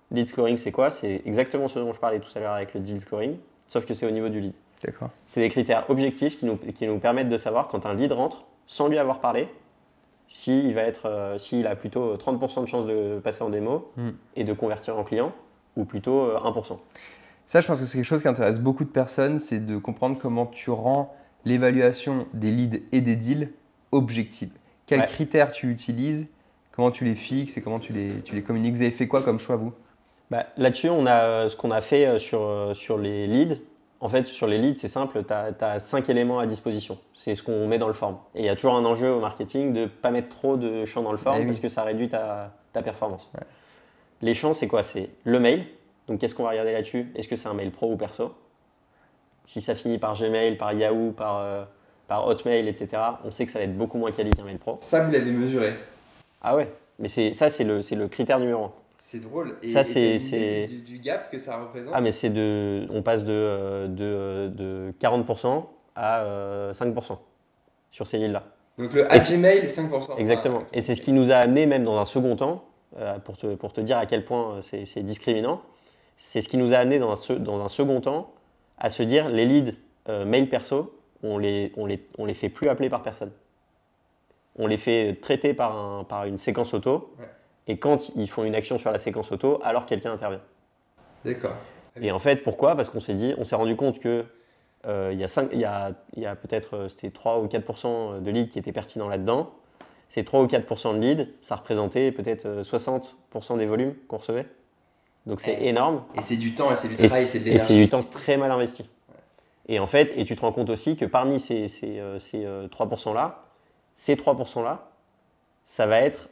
Lead scoring, c'est quoi? C'est exactement ce dont je parlais tout à l'heure avec le deal scoring, sauf que c'est au niveau du lead. D'accord. C'est des critères objectifs qui nous permettent de savoir quand un lead rentre, sans lui avoir parlé, s'il a plutôt 30% de chances de passer en démo et de convertir en client, ou plutôt 1%. Ça, je pense que c'est quelque chose qui intéresse beaucoup de personnes, c'est de comprendre comment tu rends l'évaluation des leads et des deals objective. Quels critères tu utilises, comment tu les fixes et comment tu les communiques? Vous avez fait quoi comme choix, vous? Là-dessus, ce qu'on a fait sur les leads. En fait, sur les leads, c'est simple, tu as 5 éléments à disposition. C'est ce qu'on met dans le form. Et il y a toujours un enjeu au marketing de ne pas mettre trop de champs dans le form parce que ça réduit ta performance. Ouais. Les champs, c'est quoi? C'est le mail. Donc, qu'est-ce qu'on va regarder là-dessus? Est-ce que c'est un mail pro ou perso? Si ça finit par Gmail, par Yahoo, par Hotmail, etc., on sait que ça va être beaucoup moins quali qu'un mail pro. Ça, vous l'avez mesuré? Ah ouais, mais c'est le critère numéro 1. C'est drôle. Et ça, c'est du gap que ça représente? Ah, mais on passe de 40% à 5% sur ces leads-là. Donc le Gmail est 5%. Exactement. Et c'est ce qui nous a amené même dans un second temps, pour te dire à quel point c'est discriminant, c'est ce qui nous a amené dans un second temps à se dire les leads mail perso, on les fait plus appeler par personne. On les fait traiter par une séquence auto. Ouais. Et quand ils font une action sur la séquence auto, alors quelqu'un intervient. D'accord. Et en fait, pourquoi? Parce qu'on s'est rendu compte que il y a peut-être c'était 3 ou 4% de leads qui étaient pertinents là-dedans. Ces 3 ou 4% de leads, ça représentait peut-être 60% des volumes qu'on recevait. Donc c'est énorme. Et c'est du temps, et c'est du travail, et c'est de l'énergie. Et c'est du temps très mal investi. Ouais. Et en fait, tu te rends compte aussi que parmi ces 3%-là, ces 3%-là, ça va être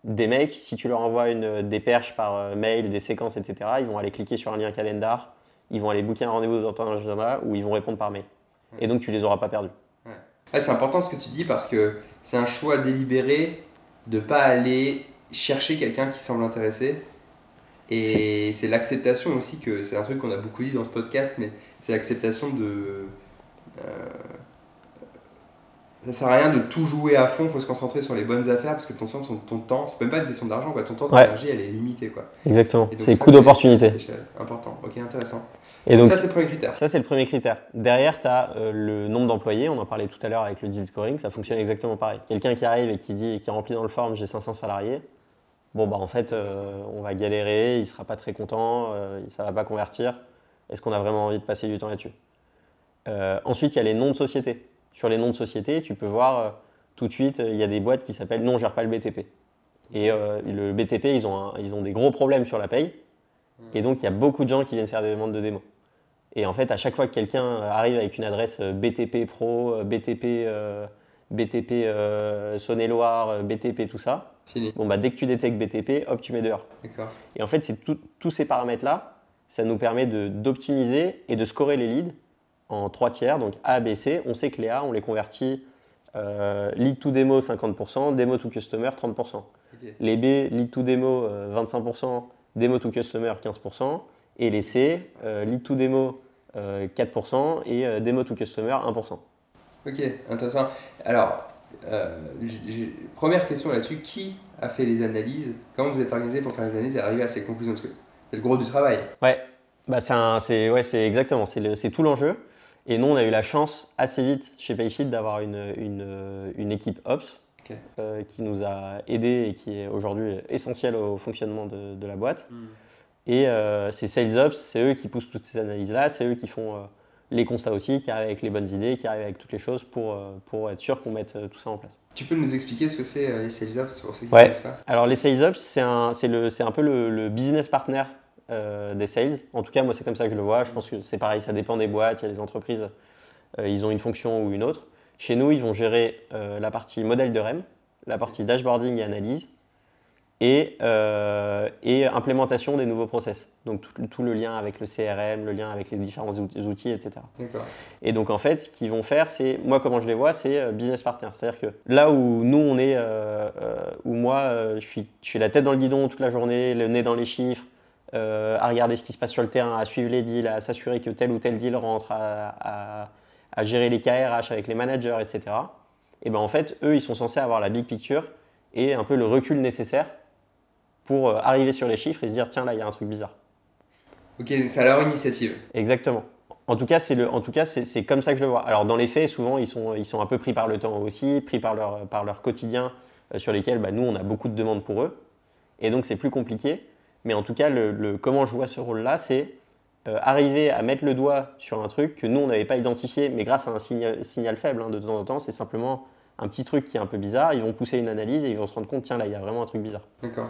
des mecs, si tu leur envoies des perches par mail, des séquences, etc., ils vont aller cliquer sur un lien calendar, ils vont aller booker un rendez-vous dans ton agenda ou ils vont répondre par mail. Ouais. Et donc, tu les auras pas perdus. Ouais. Ouais, c'est important ce que tu dis parce que c'est un choix délibéré de ne pas aller chercher quelqu'un qui semble intéressé. Et c'est l'acceptation aussi, que c'est un truc qu'on a beaucoup dit dans ce podcast, mais c'est l'acceptation de... ça sert à rien de tout jouer à fond, il faut se concentrer sur les bonnes affaires parce que ton temps, c'est même pas une question d'argent, quoi. Ton temps, ton énergie, elle est limitée, quoi. Exactement, c'est coût d'opportunité. Important, ok, intéressant. Et donc, ça, c'est le premier critère. Ça, c'est le premier critère. Derrière, tu as le nombre d'employés, on en parlait tout à l'heure avec le deal scoring, ça fonctionne exactement pareil. Quelqu'un qui arrive et qui remplit dans le form, j'ai 500 salariés, en fait, on va galérer, il ne sera pas très content, ça ne va pas convertir. Est-ce qu'on a vraiment envie de passer du temps là-dessus? Ensuite, il y a les noms de sociétés. Sur les noms de sociétés, tu peux voir tout de suite, il y a des boîtes qui s'appellent « Non, on ne gère pas le BTP ». Et le BTP, ils ont des gros problèmes sur la paye. Et donc, il y a beaucoup de gens qui viennent faire des demandes de démo. Et en fait, à chaque fois que quelqu'un arrive avec une adresse BTP Pro, BTP Saône-et-Loire, BTP, tout ça, fini. Dès que tu détectes BTP, hop, tu mets dehors. D'accord. Et en fait, c'est tous ces paramètres-là, ça nous permet d'optimiser et de scorer les leads en 3 tiers, donc A, B, C. On sait que les A, on les convertit Lead to démo 50%, démo to customer 30%. Ok. Les B, lead to démo 25%, démo to customer 15%. Et les C, lead to démo 4% et démo to customer 1%. Ok, intéressant. Alors, première question là-dessus, qui a fait les analyses? Comment vous êtes organisé pour faire les analyses et arriver à ces conclusions? Parce que c'est le gros du travail. Ouais, bah c'est exactement, c'est tout l'enjeu. Et nous, on a eu la chance assez vite chez Payfit d'avoir une équipe Ops Ok. qui nous a aidés et qui est aujourd'hui essentielle au fonctionnement de la boîte. Et ces Sales Ops, c'est eux qui poussent toutes ces analyses-là, c'est eux qui font les constats aussi, qui arrivent avec les bonnes idées, qui arrivent avec toutes les choses pour être sûr qu'on mette tout ça en place. Tu peux nous expliquer ce que c'est les Sales Ops pour ceux qui ne Ouais, connaissent pas? alors les Sales Ops, c'est un peu le business partner des sales. En tout cas, moi, c'est comme ça que je le vois. Je pense que c'est pareil, ça dépend des boîtes. Il y a des entreprises, ils ont une fonction ou une autre. Chez nous, ils vont gérer la partie modèle de REM, la partie dashboarding et analyse, et implémentation des nouveaux process. Donc tout le lien avec le CRM, le lien avec les différents outils, etc. D'accord. Et donc en fait, ce qu'ils vont faire, c'est, moi comment je les vois, c'est business partner. C'est-à-dire que là où nous on est, où moi je suis la tête dans le guidon toute la journée, le nez dans les chiffres, à regarder ce qui se passe sur le terrain, à suivre les deals, à s'assurer que tel ou tel deal rentre, à gérer les KRH avec les managers, etc. Et ben en fait, eux, ils sont censés avoir la big picture et un peu le recul nécessaire pour arriver sur les chiffres et se dire tiens là il y a un truc bizarre. Ok, donc c'est à leur initiative. Exactement. En tout cas, c'est comme ça que je le vois. Alors dans les faits, souvent ils sont un peu pris par le temps aussi, pris par leur quotidien sur lesquels nous on a beaucoup de demandes pour eux et donc c'est plus compliqué. Mais en tout cas, comment je vois ce rôle-là, c'est arriver à mettre le doigt sur un truc que nous on n'avait pas identifié, mais grâce à un signal faible de temps en temps, c'est simplement un petit truc qui est un peu bizarre. Ils vont pousser une analyse et ils vont se rendre compte tiens là il y a vraiment un truc bizarre. D'accord.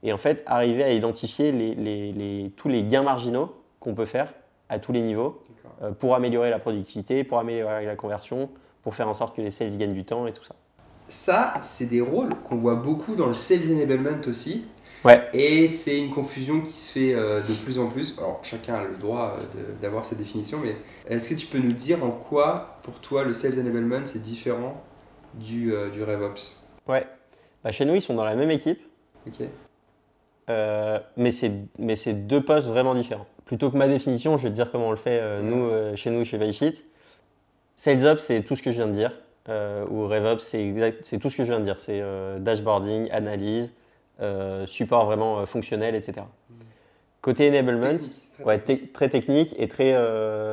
Et en fait, arriver à identifier tous les gains marginaux qu'on peut faire à tous les niveaux pour améliorer la productivité, pour améliorer la conversion, pour faire en sorte que les sales gagnent du temps et tout ça. Ça, c'est des rôles qu'on voit beaucoup dans le Sales Enablement aussi. Ouais. Et c'est une confusion qui se fait de plus en plus. Alors, chacun a le droit d'avoir sa définition, mais est-ce que tu peux nous dire en quoi, pour toi, le Sales Enablement, c'est différent du RevOps? Ouais. Chez nous, ils sont dans la même équipe. Ok. Mais c'est deux postes vraiment différents. Plutôt que ma définition, je vais te dire comment on le fait chez nous, chez Payfit. SalesOps, c'est tout ce que je viens de dire. Ou RevOps, c'est tout ce que je viens de dire. C'est dashboarding, analyse, support vraiment fonctionnel, etc. Côté enablement, très technique et très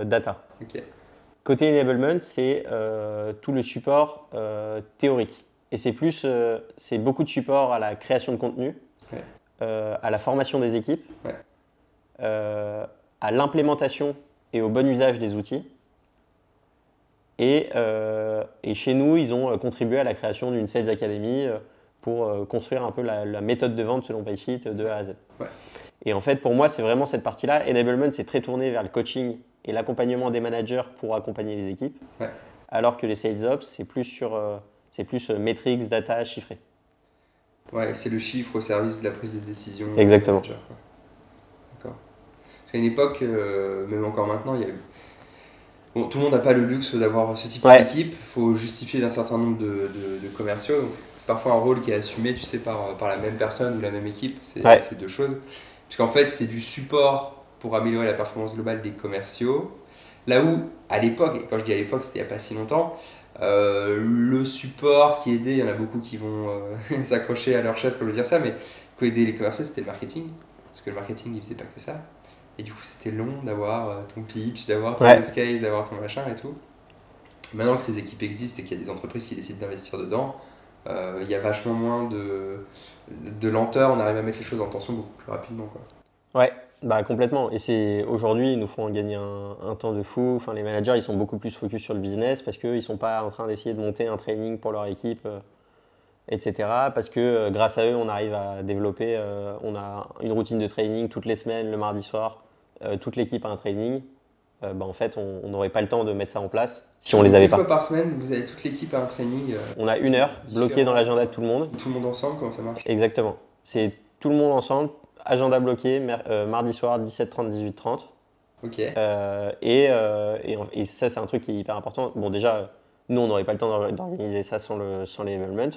data. Ok. Côté enablement, c'est tout le support théorique. Et c'est beaucoup de support à la création de contenu. Ouais. À la formation des équipes, Ouais. à l'implémentation et au bon usage des outils. Et chez nous, ils ont contribué à la création d'une Sales Academy pour construire un peu la méthode de vente selon Payfit de A à Z. Ouais. Et en fait, pour moi, c'est vraiment cette partie-là. Enablement, c'est très tourné vers le coaching et l'accompagnement des managers pour accompagner les équipes. Ouais. Alors que les Sales Ops, c'est plus metrics, data, chiffré. Ouais, c'est le chiffre au service de la prise de décision. Exactement. D'accord. Parce qu'à une époque, même encore maintenant, il y a bon, tout le monde n'a pas le luxe d'avoir ce type d'équipe. Il faut justifier d'un certain nombre de commerciaux. Donc, c'est parfois un rôle qui est assumé, tu sais, par la même personne ou la même équipe. C'est deux choses. Puisqu'en fait, c'est du support pour améliorer la performance globale des commerciaux. Là où, à l'époque, et quand je dis à l'époque, c'était il n'y a pas si longtemps, le support qui aidait, il y en a beaucoup qui vont s'accrocher à leur chaise pour le dire ça, mais qui aidait les commerciaux, c'était le marketing. Parce que le marketing, il faisait pas que ça. Et du coup, c'était long d'avoir ton pitch, d'avoir ton use case, d'avoir ton machin et tout. Maintenant que ces équipes existent et qu'il y a des entreprises qui décident d'investir dedans, il y a vachement moins de lenteur. On arrive à mettre les choses en tension beaucoup plus rapidement, quoi. Ouais, complètement. Et aujourd'hui, ils nous font gagner un temps de fou. Enfin, les managers, ils sont beaucoup plus focus sur le business parce qu'ils ne sont pas en train d'essayer de monter un training pour leur équipe, etc. Parce que grâce à eux, on arrive à développer, on a une routine de training toutes les semaines, le mardi soir, toute l'équipe a un training. En fait, on n'aurait pas le temps de mettre ça en place si on les avait pas. Une fois par semaine, vous avez toute l'équipe à un training. On a 1 heure bloquée dans l'agenda de tout le monde. Tout le monde ensemble, comment ça marche? Exactement. C'est tout le monde ensemble, agenda bloqué, mardi soir, 17h30, 18h30. Ok. Et ça, c'est un truc qui est hyper important. Bon, déjà, Nous, on n'aurait pas le temps d'organiser ça sans l'enablement.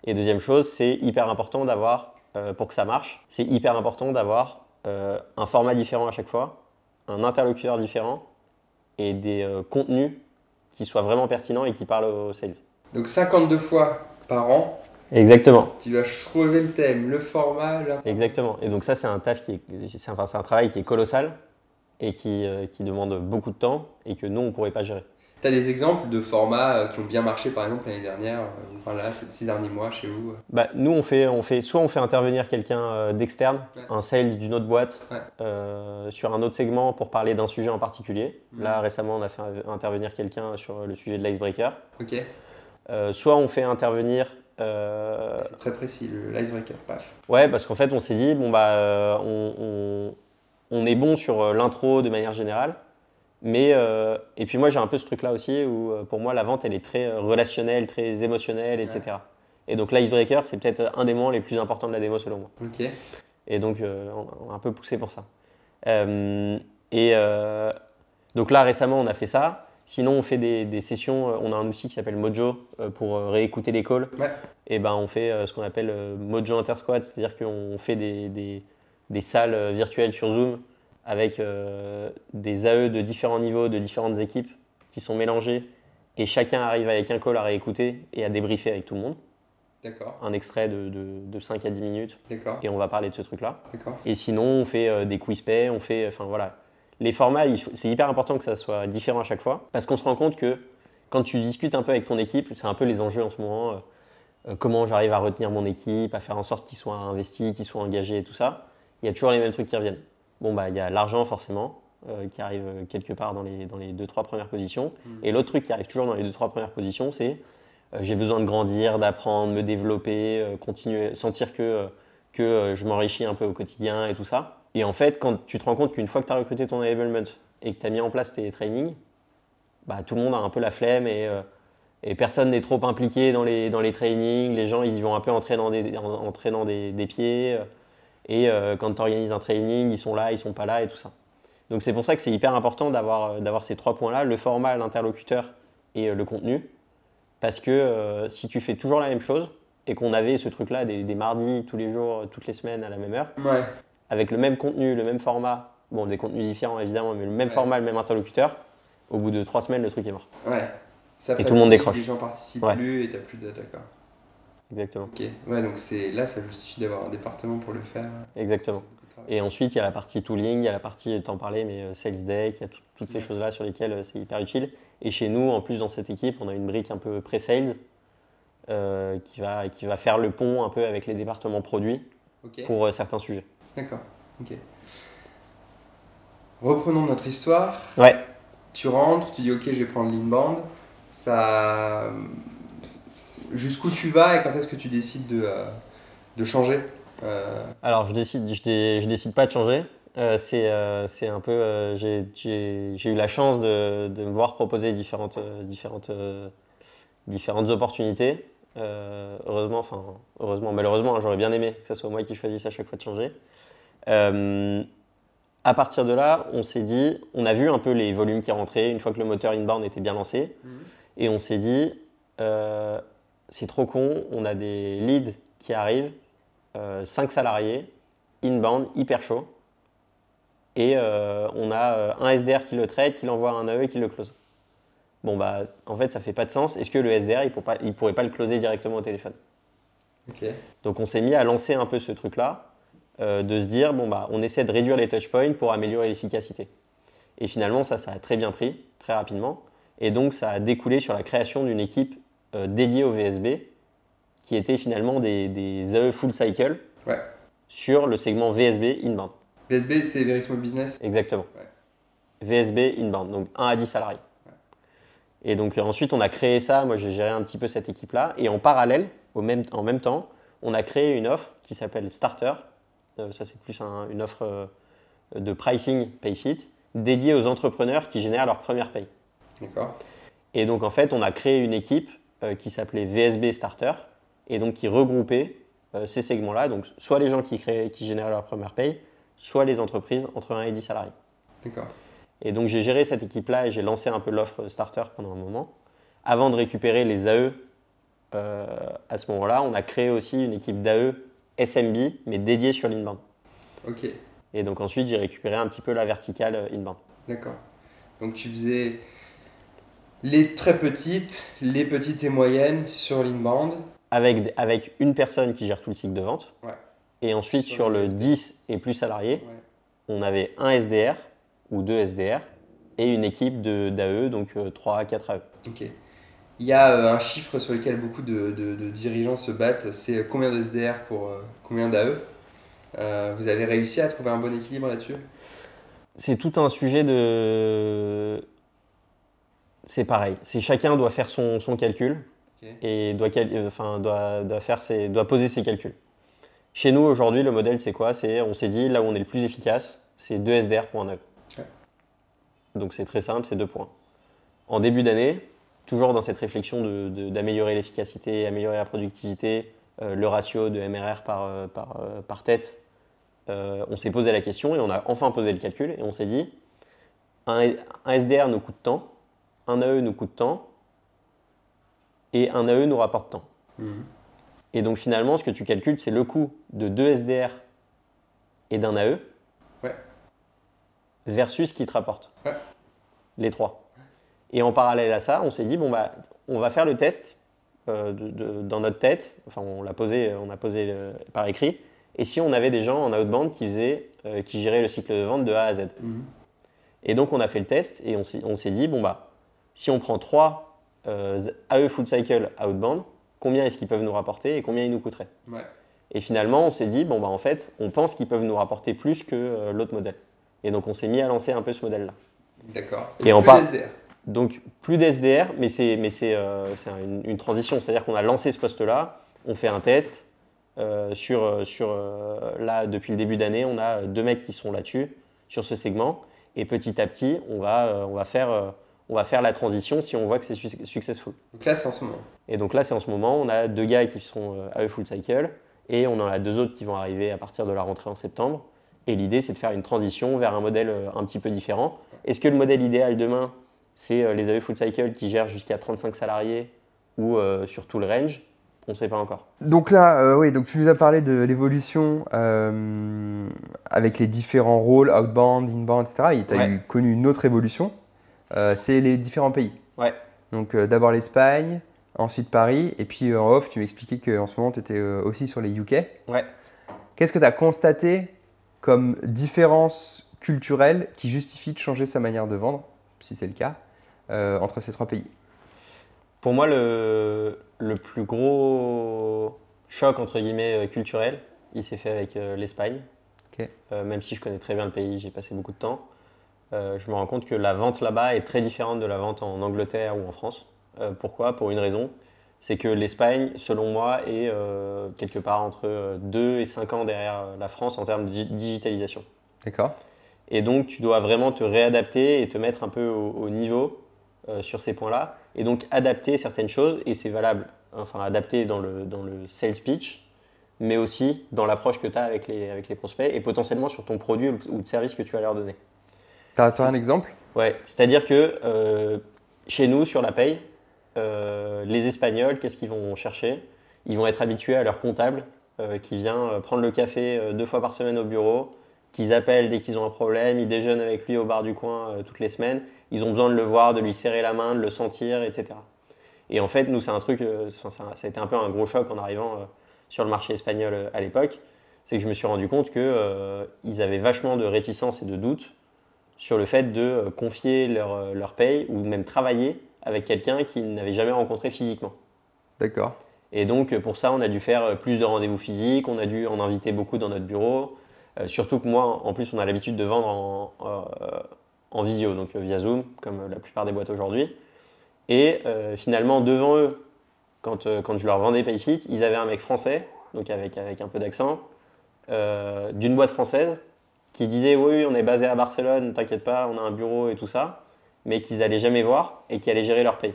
Et deuxième chose, c'est hyper important d'avoir, pour que ça marche, c'est hyper important d'avoir un format différent à chaque fois, un interlocuteur différent et des contenus qui soient vraiment pertinents et qui parlent aux sales. Donc 52 fois par an, Exactement. tu dois trouver le thème, le format. Exactement. Et donc ça, c'est un taf c'est un travail qui est colossal et qui demande beaucoup de temps et que nous, on ne pourrait pas gérer. Tu as des exemples de formats qui ont bien marché, par exemple, l'année dernière, enfin là, ces 6 derniers mois chez vous? Nous, soit on fait intervenir quelqu'un d'externe, un sales d'une autre boîte, sur un autre segment pour parler d'un sujet en particulier. Là, récemment, on a fait intervenir quelqu'un sur le sujet de l'icebreaker. Ok. Soit on fait intervenir... C'est très précis, l'icebreaker, paf. Ouais, parce qu'en fait, on s'est dit, on est bon sur l'intro de manière générale. Mais, et puis moi, j'ai un peu ce truc-là aussi où pour moi, la vente, elle est très relationnelle, très émotionnelle, etc. Ouais. Et donc l'icebreaker, c'est peut-être un des moments les plus importants de la démo selon moi. Ok. Et donc, on a un peu poussé pour ça. Donc là, récemment, on a fait ça. Sinon, on fait des sessions, on a un outil qui s'appelle Mojo pour réécouter les calls. Ouais. Et on fait ce qu'on appelle Mojo Intersquad, c'est-à-dire qu'on fait des salles virtuelles sur Zoom avec des AE de différents niveaux, de différentes équipes qui sont mélangées et chacun arrive avec un call à réécouter et à débriefer avec tout le monde. D'accord. Un extrait de 5 à 10 minutes. D'accord. Et on va parler de ce truc-là. D'accord. Et sinon, on fait des quiz pay, on fait, enfin voilà. Les formats, c'est hyper important que ça soit différent à chaque fois parce qu'on se rend compte que quand tu discutes un peu avec ton équipe, c'est un peu les enjeux en ce moment, comment j'arrive à retenir mon équipe, à faire en sorte qu'ils soient investis, qu'ils soient engagés et tout ça. Il y a toujours les mêmes trucs qui reviennent. Il y a l'argent forcément qui arrive quelque part dans les 2-3 premières positions. Et l'autre truc qui arrive toujours dans les 2-3 premières positions, c'est j'ai besoin de grandir, d'apprendre, me développer, continuer, sentir que je m'enrichis un peu au quotidien et tout ça. Et en fait, quand tu te rends compte qu'une fois que tu as recruté ton enablement et que tu as mis en place tes trainings, tout le monde a un peu la flemme et personne n'est trop impliqué dans les trainings. Les gens, ils y vont un peu en traînant des pieds. Et quand tu organises un training, ils sont là, ils sont pas là et tout ça. Donc c'est pour ça que c'est hyper important d'avoir ces 3 points-là, le format, l'interlocuteur et le contenu. Parce que si tu fais toujours la même chose et qu'on avait ce truc-là des mardis tous les jours, toutes les semaines à la même heure, avec le même contenu, le même format, des contenus différents évidemment, mais le même format, le même interlocuteur, au bout de 3 semaines, le truc est mort. Ouais. Ça et tout le monde décroche. Les gens participent plus et tu n'as plus de... D'accord. Exactement. Ok. Ouais, donc là, ça suffit d'avoir un département pour le faire. Exactement. Et ensuite, il y a la partie tooling, il y a la partie, t'en parlais, mais Sales Deck, il y a toutes ces choses-là sur lesquelles c'est hyper utile. Et chez nous, en plus, dans cette équipe, on a une brique un peu pré-sales qui va faire le pont un peu avec les départements produits pour certains sujets. D'accord. Ok. Reprenons notre histoire. Ouais. Tu rentres, tu dis ok, je vais prendre l'inbound. Ça... Jusqu'où tu vas et quand est-ce que tu décides de changer? Alors, je décide pas de changer. C'est un peu, j'ai eu la chance de me voir proposer différentes opportunités. Heureusement, malheureusement, hein, j'aurais bien aimé que ce soit moi qui choisisse à chaque fois de changer. À partir de là, on s'est dit, on a vu un peu les volumes qui rentraient une fois que le moteur inbound était bien lancé. Et on s'est dit, c'est trop con, on a des leads qui arrivent, 5 salariés, inbound, hyper chaud. Et on a un SDR qui le traite, qui l'envoie à un AE et qui le close. En fait, ça fait pas de sens. Est-ce que le SDR, il pourrait pas le closer directement au téléphone? Donc on s'est mis à lancer un peu ce truc-là, de se dire, on essaie de réduire les touchpoints pour améliorer l'efficacité. Et finalement, ça a très bien pris, très rapidement. Et donc, ça a découlé sur la création d'une équipe dédiée au VSB, qui était finalement des AE full cycle sur le segment VSB inbound. VSB, c'est Very Small Business? Exactement. VSB inbound, donc 1 à 10 salariés. Et donc ensuite, on a créé ça. Moi, j'ai géré un petit peu cette équipe-là. Et en parallèle, en même temps, on a créé une offre qui s'appelle Starter. Ça, c'est plus une offre de pricing PayFit dédiée aux entrepreneurs qui génèrent leur première paye. D'accord. Et donc, en fait, on a créé une équipe qui s'appelait VSB Starter et donc qui regroupait ces segments-là. Donc, soit les gens qui génèrent leur première paye, soit les entreprises entre 1 et 10 salariés. D'accord. Et donc, j'ai géré cette équipe-là et j'ai lancé un peu l'offre Starter pendant un moment. avant de récupérer les AE, à ce moment-là, on a créé aussi une équipe d'AE SMB, mais dédiée sur l'inbound. Ok, Et donc ensuite, j'ai récupéré un petit peu la verticale inbound. d'accord. Donc tu faisais les très petites, les petites et moyennes sur l'inbound. Avec une personne qui gère tout le cycle de vente. Ouais. Et ensuite, Sur sur le le SDR. 10 et plus salariés, Ouais. on avait un SDR ou deux SDR et une équipe d'AE, donc 3 à 4 AE. Ok. Il y a un chiffre sur lequel beaucoup de dirigeants se battent, c'est combien de SDR pour combien d'AE. Vous avez réussi à trouver un bon équilibre là-dessus? C'est tout un sujet de... C'est pareil, chacun doit faire son calcul Ok. et doit poser ses calculs. Chez nous, aujourd'hui, le modèle, c'est quoi? On s'est dit, là où on est le plus efficace, c'est 2 SDR pour un AE. Ouais. Donc c'est très simple, c'est 2 points. En début d'année, toujours dans cette réflexion d'améliorer l'efficacité, améliorer la productivité, le ratio de MRR par tête, on s'est posé la question et on a enfin posé le calcul et on s'est dit, un SDR nous coûte tant, un AE nous coûte tant et un AE nous rapporte tant. Mhm. Et donc finalement, ce que tu calcules, c'est le coût de 2 SDR et d'un AE Ouais. versus ce qui te rapporte. Ouais. Les 3. Et en parallèle à ça, on s'est dit, bon, bah, on va faire le test dans notre tête. Enfin, on a posé par écrit. Et si on avait des gens en outbound qui géraient le cycle de vente de A à Z. Mhm. Et donc, on a fait le test et on s'est dit, bon, bah, si on prend 3 AE full cycle outbound, combien est-ce qu'ils peuvent nous rapporter et combien ils nous coûteraient? Ouais. Et finalement, on s'est dit, bon, bah, en fait, on pense qu'ils peuvent nous rapporter plus que l'autre modèle. Et donc, on s'est mis à lancer un peu ce modèle-là. D'accord. Et en plus part- d'SDR. Donc, plus d'SDR, mais c'est une transition. C'est-à-dire qu'on a lancé ce poste-là, on fait un test. Là, depuis le début d'année, on a 2 mecs qui sont là-dessus, sur ce segment. Et petit à petit, on va faire la transition si on voit que c'est successful. Donc là, c'est en ce moment. Et donc là, c'est en ce moment, on a 2 gars qui sont AE full cycle et on en a 2 autres qui vont arriver à partir de la rentrée en septembre. Et l'idée, c'est de faire une transition vers un modèle un petit peu différent. Est-ce que le modèle idéal demain, c'est les AE full cycle qui gèrent jusqu'à 35 salariés ou sur tout le range? On ne sait pas encore. Donc là, oui, donc tu nous as parlé de l'évolution avec les différents rôles, outbound, inbound, etc. Et tu as Ouais. connu une autre évolution, c'est les différents pays. Ouais. Donc d'abord l'Espagne, ensuite Paris, et puis en off, tu m'expliquais qu'en ce moment, tu étais aussi sur les UK. Ouais. Qu'est-ce que tu as constaté comme différence culturelle qui justifie de changer sa manière de vendre, si c'est le cas, entre ces 3 pays? Pour moi, le plus gros choc, entre guillemets, culturel, il s'est fait avec l'Espagne. Ok. Même si je connais très bien le pays, j'ai passé beaucoup de temps. Je me rends compte que la vente là-bas est très différente de la vente en Angleterre ou en France. Pourquoi? Pour une raison, c'est que l'Espagne, selon moi, est quelque part entre 2 et 5 ans derrière la France en termes de digitalisation. D'accord. Et donc, tu dois vraiment te réadapter et te mettre un peu au niveau sur ces points-là. Et donc, adapter certaines choses, et c'est valable, enfin, adapter dans le sales pitch, mais aussi dans l'approche que tu as avec les prospects et potentiellement sur ton produit ou le service que tu vas leur donner. T'as un exemple? Ouais, c'est-à-dire que chez nous, sur la paye, les Espagnols, qu'est-ce qu'ils vont chercher? Ils vont être habitués à leur comptable qui vient prendre le café 2 fois par semaine au bureau, qu'ils appellent dès qu'ils ont un problème, ils déjeunent avec lui au bar du coin toutes les semaines. Ils ont besoin de le voir, de lui serrer la main, de le sentir, etc. Et en fait, nous, c'est un truc, ça a été un peu un gros choc en arrivant sur le marché espagnol à l'époque. C'est que je me suis rendu compte qu'ils avaient vachement de réticence et de doute sur le fait de confier leur paye ou même travailler avec quelqu'un qu'ils n'avaient jamais rencontré physiquement. D'accord. Et donc, pour ça, on a dû faire plus de rendez-vous physiques, on a dû en inviter beaucoup dans notre bureau. Surtout que moi, en plus, on a l'habitude de vendre en visio, donc via Zoom, comme la plupart des boîtes aujourd'hui. Et finalement, devant eux, quand je leur vendais PayFit, ils avaient un mec français, donc avec un peu d'accent, d'une boîte française, qui disait oui, on est basé à Barcelone, t'inquiète pas, on a un bureau et tout ça, mais qu'ils allaient jamais voir et qui allaient gérer leur paye.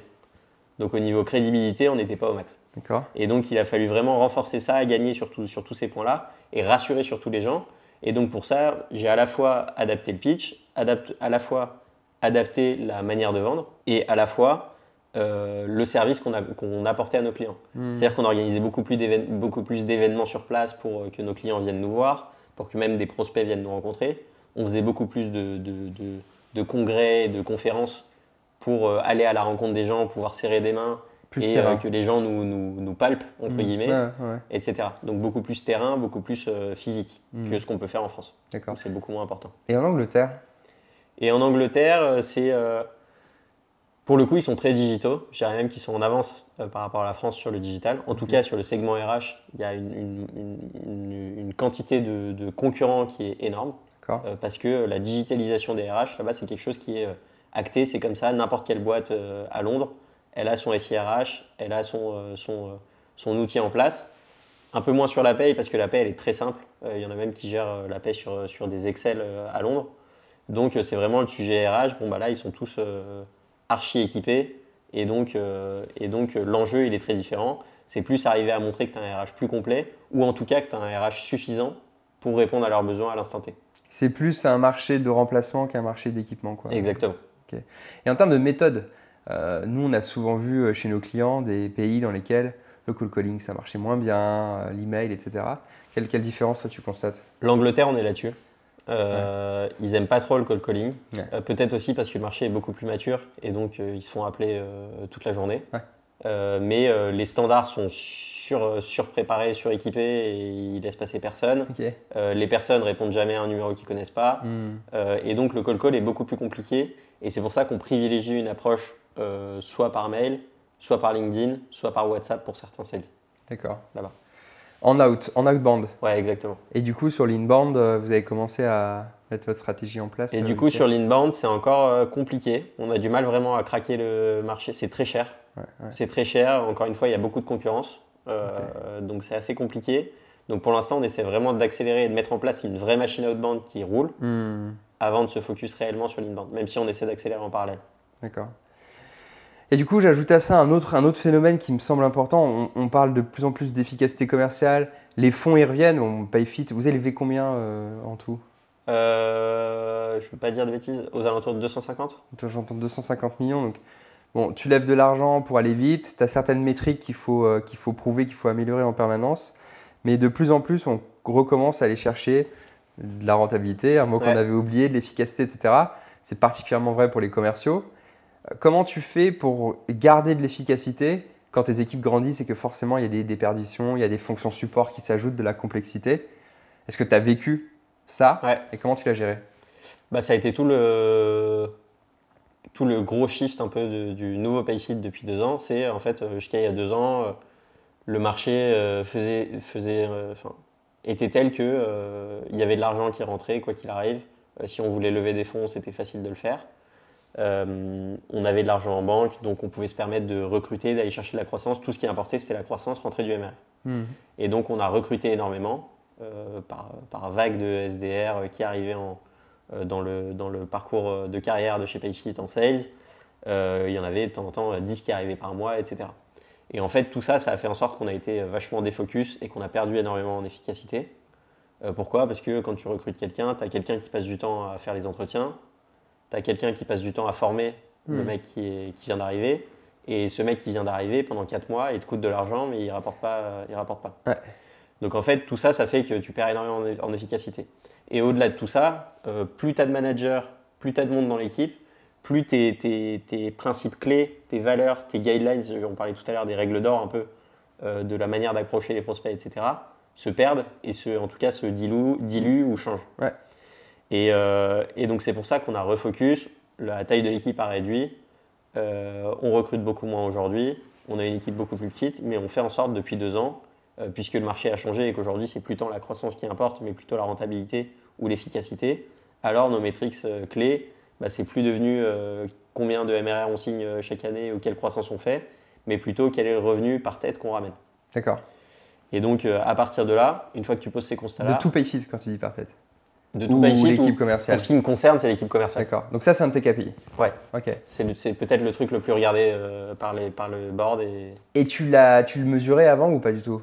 Donc au niveau crédibilité, on n'était pas au max. D'accord. Et donc il a fallu vraiment renforcer ça, gagner sur tous ces points-là et rassurer surtout les gens. Et donc pour ça, j'ai à la fois adapté le pitch, à la fois adapté la manière de vendre et à la fois le service qu'on apportait à nos clients. C'est-à-dire qu'on organisait beaucoup plus d'événements sur place pour que nos clients viennent nous voir, pour que même des prospects viennent nous rencontrer. On faisait beaucoup plus de congrès, de conférences pour aller à la rencontre des gens, pouvoir serrer des mains et que les gens nous palpent, entre guillemets, etc. Donc beaucoup plus terrain, beaucoup plus physique que ce qu'on peut faire en France. D'accord. C'est beaucoup moins important. Et en Angleterre? Et en Angleterre, pour le coup, ils sont très digitaux. Je dirais même qu'ils sont en avance par rapport à la France sur le digital. En tout cas, sur le segment RH, il y a une quantité de concurrents qui est énorme. Parce que la digitalisation des RH, là-bas, c'est quelque chose qui est acté. C'est comme ça, n'importe quelle boîte à Londres, elle a son SIRH, elle a son outil en place. Un peu moins sur la paye, parce que la paye, elle est très simple. Il y en a même qui gèrent la paye sur des Excel à Londres. Donc, c'est vraiment le sujet RH. Bon, bah là, ils sont tous archi équipés. Et donc l'enjeu, il est très différent. C'est plus arriver à montrer que tu as un RH plus complet, ou en tout cas que tu as un RH suffisant pour répondre à leurs besoins à l'instant T. C'est plus un marché de remplacement qu'un marché d'équipement, quoi. Exactement. Okay. Et en termes de méthode, nous, on a souvent vu chez nos clients des pays dans lesquels le cold calling, ça marchait moins bien, l'email, etc. Quelle différence, toi, tu constates? L'Angleterre, on est là-dessus. Ils n'aiment pas trop le cold calling. Peut-être aussi parce que le marché est beaucoup plus mature et donc ils se font appeler toute la journée. Mais les standards sont surpréparés, suréquipés et ils laissent passer personne. Les personnes répondent jamais à un numéro qu'ils ne connaissent pas. Et donc le cold call est beaucoup plus compliqué. Et c'est pour ça qu'on privilégie une approche soit par mail, soit par LinkedIn, soit par WhatsApp pour certains sales. D'accord. Là-bas. En outbound. Ouais, exactement. Et du coup, sur l'inbound, vous avez commencé à mettre votre stratégie en place? Et du coup, sur l'inbound, c'est encore compliqué. On a du mal vraiment à craquer le marché. C'est très cher. C'est très cher. Encore une fois, il y a beaucoup de concurrence. Donc, c'est assez compliqué. Donc, pour l'instant, on essaie vraiment d'accélérer et de mettre en place une vraie machine outbound qui roule avant de se focus réellement sur l'inbound, même si on essaie d'accélérer en parallèle. D'accord. Et du coup, j'ajoute à ça un autre phénomène qui me semble important. On parle de plus en plus d'efficacité commerciale. Les fonds y reviennent. On paye fit. Vous avez levé combien en tout? Je ne veux pas dire de bêtises. Aux alentours de 250. J'entends 250 millions. Donc, bon, tu lèves de l'argent pour aller vite. Tu as certaines métriques qu'il faut prouver, qu'il faut améliorer en permanence. Mais de plus en plus, on recommence à aller chercher de la rentabilité, un mot qu'on avait oublié, de l'efficacité, etc. C'est particulièrement vrai pour les commerciaux. Comment tu fais pour garder de l'efficacité quand tes équipes grandissent et que forcément il y a des déperditions, il y a des fonctions support qui s'ajoutent, de la complexité? Est-ce que tu as vécu ça et comment tu l'as géré? Ça a été tout le gros shift un peu du nouveau Payfit depuis 2 ans. C'est en fait, jusqu'à il y a 2 ans, le marché était tel qu'il y avait de l'argent qui rentrait quoi qu'il arrive. Si on voulait lever des fonds, c'était facile de le faire. On avait de l'argent en banque, donc on pouvait se permettre de recruter, d'aller chercher de la croissance. Tout ce qui importait, c'était la croissance, rentrer du MRR. Et donc on a recruté énormément par vague de SDR qui arrivaient dans le parcours de carrière de chez Payfit en sales. Il y en avait de temps en temps 10 qui arrivaient par mois, etc. Et en fait, tout ça, ça a fait en sorte qu'on a été vachement défocus et qu'on a perdu énormément en efficacité. Pourquoi? Parce que quand tu recrutes quelqu'un, tu as quelqu'un qui passe du temps à faire les entretiens. Tu as quelqu'un qui passe du temps à former le mec qui vient d'arriver. Et ce mec qui vient d'arriver, pendant 4 mois, il te coûte de l'argent, mais il ne rapporte pas. Donc en fait, tout ça, ça fait que tu perds énormément en efficacité. Et au-delà de tout ça, plus tu as de managers, plus tu as de monde dans l'équipe, plus tes principes clés, tes valeurs, tes guidelines, on parlait tout à l'heure des règles d'or un peu, de la manière d'approcher les prospects, etc., se perdent et en tout cas se diluent ou changent. Et donc c'est pour ça qu'on a refocus, la taille de l'équipe a réduit, on recrute beaucoup moins aujourd'hui, on a une équipe beaucoup plus petite, mais on fait en sorte depuis 2 ans, puisque le marché a changé et qu'aujourd'hui c'est plus tant la croissance qui importe, mais plutôt la rentabilité ou l'efficacité, alors nos métriques clés, c'est plus devenu combien de MRR on signe chaque année ou quelle croissance on fait, mais plutôt quel est le revenu par tête qu'on ramène. D'accord. Et donc à partir de là, une fois que tu poses ces constats-là… De tout Payfit quand tu dis par tête? De tout Payfit, l'équipe commerciale? Pour ce qui me concerne, c'est l'équipe commerciale. D'accord. Donc ça, c'est un de tes KPI? Ouais. Ok. C'est peut-être le truc le plus regardé par le board. Et tu le mesurais avant ou pas du tout?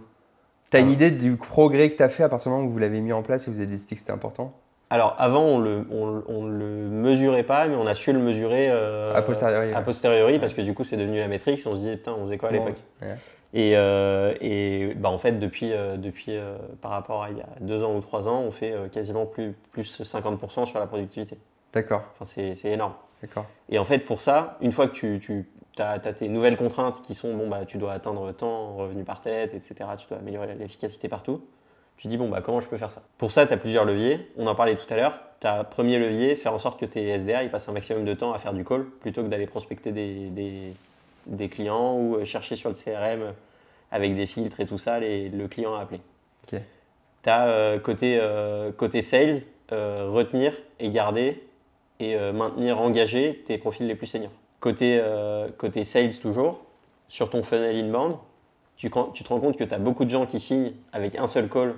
Tu as une idée du progrès que tu as fait à partir du moment où vous l'avez mis en place et vous avez décidé que c'était important? Alors avant, on le mesurait pas, mais on a su le mesurer A posteriori, a ouais. posteriori, parce que du coup, c'est devenu la métrique. On se disait, putain, on faisait quoi à Comment- l'époque? ouais. Et bah, en fait, depuis par rapport à il y a 2 ans ou 3 ans, on fait quasiment plus 50% sur la productivité. D'accord, Enfin, c'est énorme. d'accord. Et en fait, pour ça, une fois que tu as tes nouvelles contraintes qui sont, bon, bah, tu dois atteindre tant, revenu par tête, etc., tu dois améliorer l'efficacité partout, tu dis, bon, bah, comment je peux faire ça? Pour ça, tu as plusieurs leviers. On en parlait tout à l'heure. Tu as premier levier, faire en sorte que tes SDR ils passent un maximum de temps à faire du call plutôt que d'aller prospecter des clients ou chercher sur le CRM avec des filtres et tout ça, le client à appeler. Ok. Tu as côté sales, retenir et garder et maintenir engagés tes profils les plus seniors. Côté sales toujours, sur ton funnel inbound, tu te rends compte que tu as beaucoup de gens qui signent avec un seul call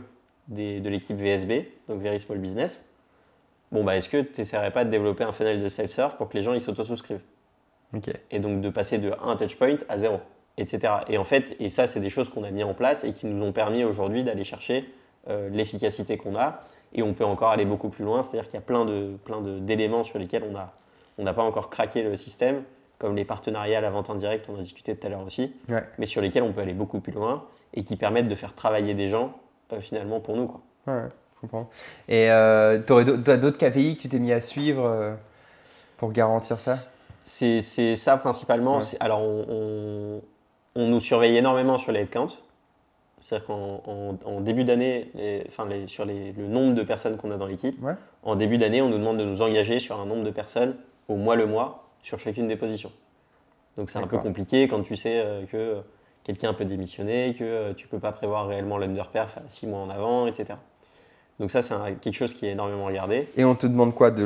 de l'équipe VSB, donc Very Small Business. Bon, bah, est-ce que tu n'essaierais pas de développer un funnel de self-serve pour que les gens ils s'auto-souscrivent? Ok. Et donc de passer de 1 touchpoint à 0, etc. Et en fait, et ça, c'est des choses qu'on a mis en place et qui nous ont permis aujourd'hui d'aller chercher l'efficacité qu'on a. Et on peut encore aller beaucoup plus loin, c'est-à-dire qu'il y a plein d'éléments sur lesquels on n'a pas encore craqué le système, comme les partenariats, la vente en direct, on en a discuté tout à l'heure aussi, Ouais. mais sur lesquels on peut aller beaucoup plus loin et qui permettent de faire travailler des gens finalement pour nous, quoi. Ouais, je comprends. Et t'as d'autres KPI que tu t'es mis à suivre pour garantir ça? C'est ça principalement. Ouais. Alors on nous surveille énormément sur les headcounts. C'est-à-dire qu'en début d'année, sur le nombre de personnes qu'on a dans l'équipe, Ouais. en début d'année, on nous demande de nous engager sur un nombre de personnes au mois le mois sur chacune des positions. Donc c'est un peu D'accord. compliqué quand tu sais que quelqu'un peut démissionner, que tu ne peux pas prévoir réellement l'underperf à 6 mois en avant, etc. Donc ça, c'est quelque chose qui est énormément regardé. Et on te demande quoi? De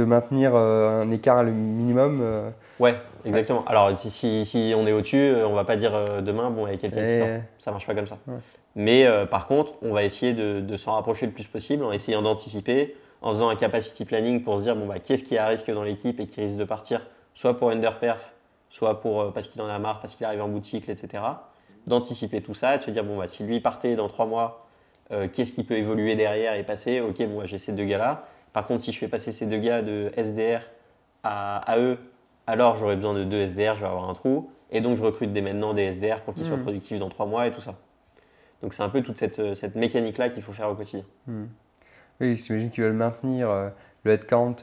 maintenir un écart le minimum Ouais, exactement. Alors si on est au-dessus, on va pas dire demain, bon, il y a quelqu'un qui sort. Ça marche pas comme ça. Ouais. Mais par contre, on va essayer de s'en rapprocher le plus possible en essayant d'anticiper, en faisant un capacity planning pour se dire, bon, bah, qu'est-ce qui est à risque dans l'équipe et qui risque de partir, soit pour underperf, soit parce qu'il en a marre, parce qu'il arrive en bout de cycle, etc. D'anticiper tout ça et de se dire, bon, bah, si lui partait dans 3 mois, qu'est-ce qui peut évoluer derrière et passer? Ok, bon, j'ai ces 2 gars-là. Par contre, si je fais passer ces 2 gars de SDR à eux, alors j'aurai besoin de 2 SDR, je vais avoir un trou. Et donc, je recrute dès maintenant des SDR pour qu'ils soient productifs dans 3 mois et tout ça. Donc, c'est un peu toute cette mécanique-là qu'il faut faire au quotidien. Oui, j'imagine qu'ils veulent maintenir le headcount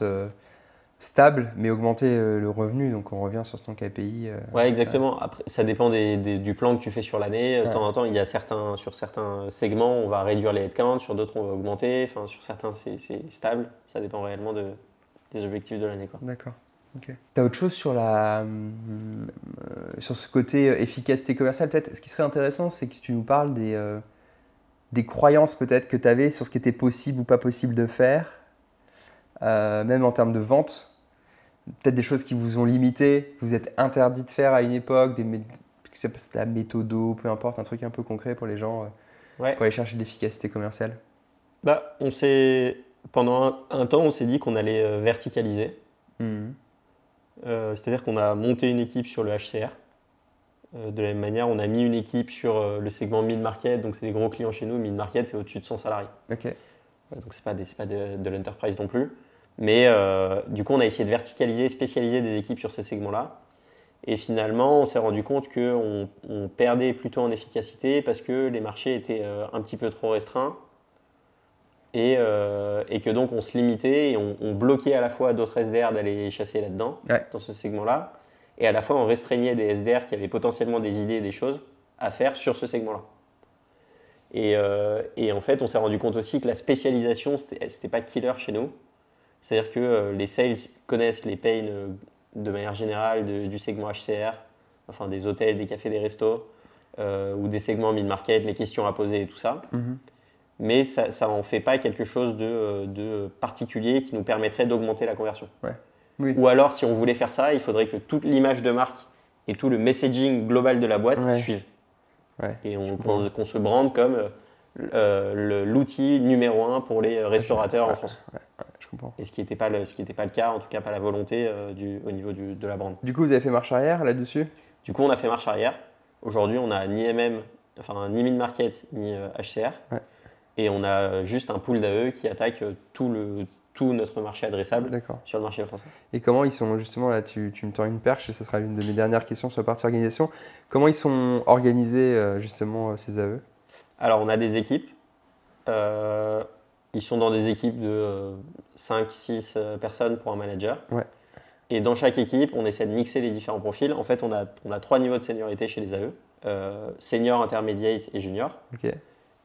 stable, mais augmenter le revenu. Donc, on revient sur ton KPI. Ouais, exactement. Après, ça dépend du plan que tu fais sur l'année. De temps en temps, sur certains segments, on va réduire les headcounts, sur d'autres, on va augmenter. Enfin, sur certains, c'est stable. Ça dépend réellement des objectifs de l'année, quoi. D'accord. Okay. Tu as autre chose sur ce côté efficacité commerciale peut-être? Ce qui serait intéressant, c'est que tu nous parles des croyances peut-être que tu avais sur ce qui était possible ou pas possible de faire, même en termes de vente. Peut-être des choses qui vous ont limité, que vous êtes interdit de faire à une époque, la méthodo, peu importe, un truc un peu concret pour les gens, Ouais. pour aller chercher de l'efficacité commerciale. Bah, pendant un temps, on s'est dit qu'on allait verticaliser. C'est-à-dire qu'on a monté une équipe sur le HCR. De la même manière, on a mis une équipe sur le segment mid-market, donc c'est des gros clients chez nous. Mid-market, c'est au-dessus de 100 salariés. Ok. Donc c'est pas de l'enterprise non plus. Mais du coup, on a essayé de verticaliser, spécialiser des équipes sur ces segments-là. Et finalement, on s'est rendu compte qu'on perdait plutôt en efficacité parce que les marchés étaient un petit peu trop restreints. Et que donc on se limitait et on bloquait à la fois d'autres SDR d'aller chasser là-dedans, dans ce segment-là, et à la fois on restreignait des SDR qui avaient potentiellement des idées, des choses à faire sur ce segment-là. Et en fait, on s'est rendu compte aussi que la spécialisation, c'était pas killer chez nous. C'est-à-dire que les sales connaissent les pains de manière générale du segment HCR, enfin des hôtels, des cafés, des restos, ou des segments mid-market, les questions à poser et tout ça. Mais ça n'en fait pas quelque chose de particulier qui nous permettrait d'augmenter la conversion. Ouais. Oui. Ou alors, si on voulait faire ça, il faudrait que toute l'image de marque et tout le messaging global de la boîte suivent. Ouais. Et qu'on se brande comme l'outil numéro 1 pour les restaurateurs en France. Je comprends. Et ce qui n'était pas le cas, en tout cas pas la volonté au niveau de la brand. Du coup, vous avez fait marche arrière là-dessus? Du coup, on a fait marche arrière. Aujourd'hui, on n'a ni ni mid-market, ni HCR. Ouais. Et on a juste un pool d'AE qui attaque tout tout notre marché adressable D'accord. sur le marché français. Et comment ils sont, justement, là, tu me tends une perche, et ce sera l'une de mes dernières questions sur la partie organisation. Comment ils sont organisés, justement, ces AE? Alors, on a des équipes. Ils sont dans des équipes de 5-6 personnes pour un manager. Ouais. Et dans chaque équipe, on essaie de mixer les différents profils. En fait, on a 3 niveaux de seniorité chez les AE. Senior, intermediate et junior. Ok.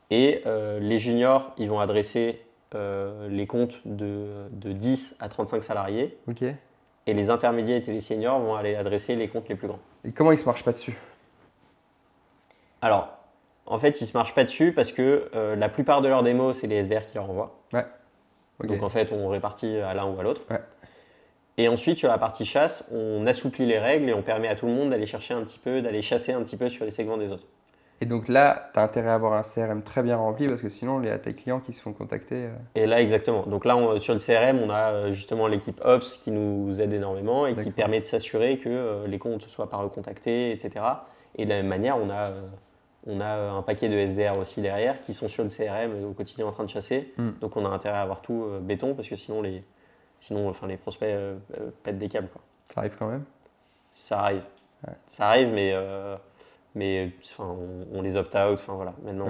Et les juniors, ils vont adresser les comptes de 10 à 35 salariés. Ok. Et les intermédiaires et les seniors vont aller adresser les comptes les plus grands. Et comment ils se marchent pas dessus? Alors, en fait, ils ne se marchent pas dessus parce que la plupart de leurs démos, c'est les SDR qui leur envoient. Ouais. Ok. Donc, en fait, on répartit à l'un ou à l'autre. Ouais. Et ensuite, sur la partie chasse, on assouplit les règles et on permet à tout le monde d'aller chercher un petit peu, d'aller chasser un petit peu sur les segments des autres. Et donc là, tu as intérêt à avoir un CRM très bien rempli parce que sinon, il y a tes clients qui se font contacter. Et là, exactement. Donc là, sur le CRM, on a justement l'équipe Ops qui nous aide énormément et qui permet de s'assurer que les comptes ne soient pas recontactés, etc. Et de la même manière, on a un paquet de SDR aussi derrière qui sont sur le CRM au quotidien en train de chasser. Donc on a intérêt à avoir tout béton parce que sinon les prospects pètent des câbles, quoi. Ça arrive quand même? Ça arrive. Ouais. Ça arrive, mais on les opt-out. Enfin, voilà. Maintenant,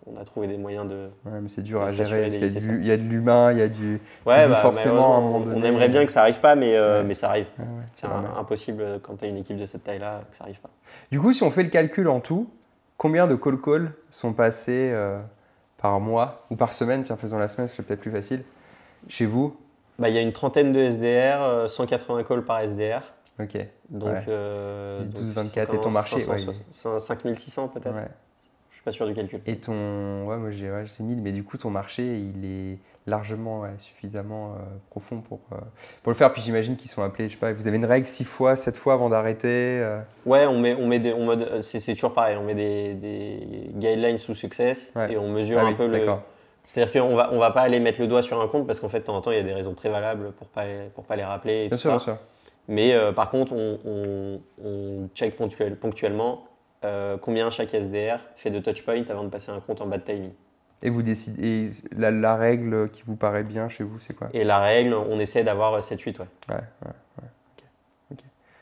on a trouvé des moyens de. Ouais, mais c'est dur à s'assurer gérer parce qu'il d'éviter ça. il y a de l'humain, il y a du. Ouais, forcément, à un moment malheureusement, donné. on aimerait bien que ça arrive pas, mais Ouais. ça arrive. Ouais, C'est normal. impossible quand tu as une équipe de cette taille-là que ça arrive pas. Du coup, si on fait le calcul en tout, combien de call calls sont passés par mois ou par semaine? Tiens, faisons la semaine, c'est peut-être plus facile. Chez vous? Bah, il y a une trentaine de SDR, 180 calls par SDR. Ok. Donc, ouais. 12, donc 24. Et ton marché? 5600 peut-être. Ouais. Je suis pas sûr du calcul. Et ton. Ouais, moi j'ai 1000, mais du coup, ton marché, il est largement, suffisamment profond pour le faire. Puis j'imagine qu'ils sont appelés, je sais pas, vous avez une règle 6 fois, 7 fois avant d'arrêter. Ouais, c'est toujours pareil. On met des guidelines sous success et on mesure un peu le. D'accord. C'est-à-dire qu'on va, on va pas aller mettre le doigt sur un compte parce qu'en fait, de temps en temps, il y a des raisons très valables pour pas les rappeler. Et Bien tout sûr, ça. bien sûr. Mais par contre, on check ponctuellement combien chaque SDR fait de touchpoint avant de passer un compte en bad timing. Et vous décidez, et la règle qui vous paraît bien chez vous, c'est quoi? Et la règle, on essaie d'avoir 7-8, ouais. Ouais. Ok.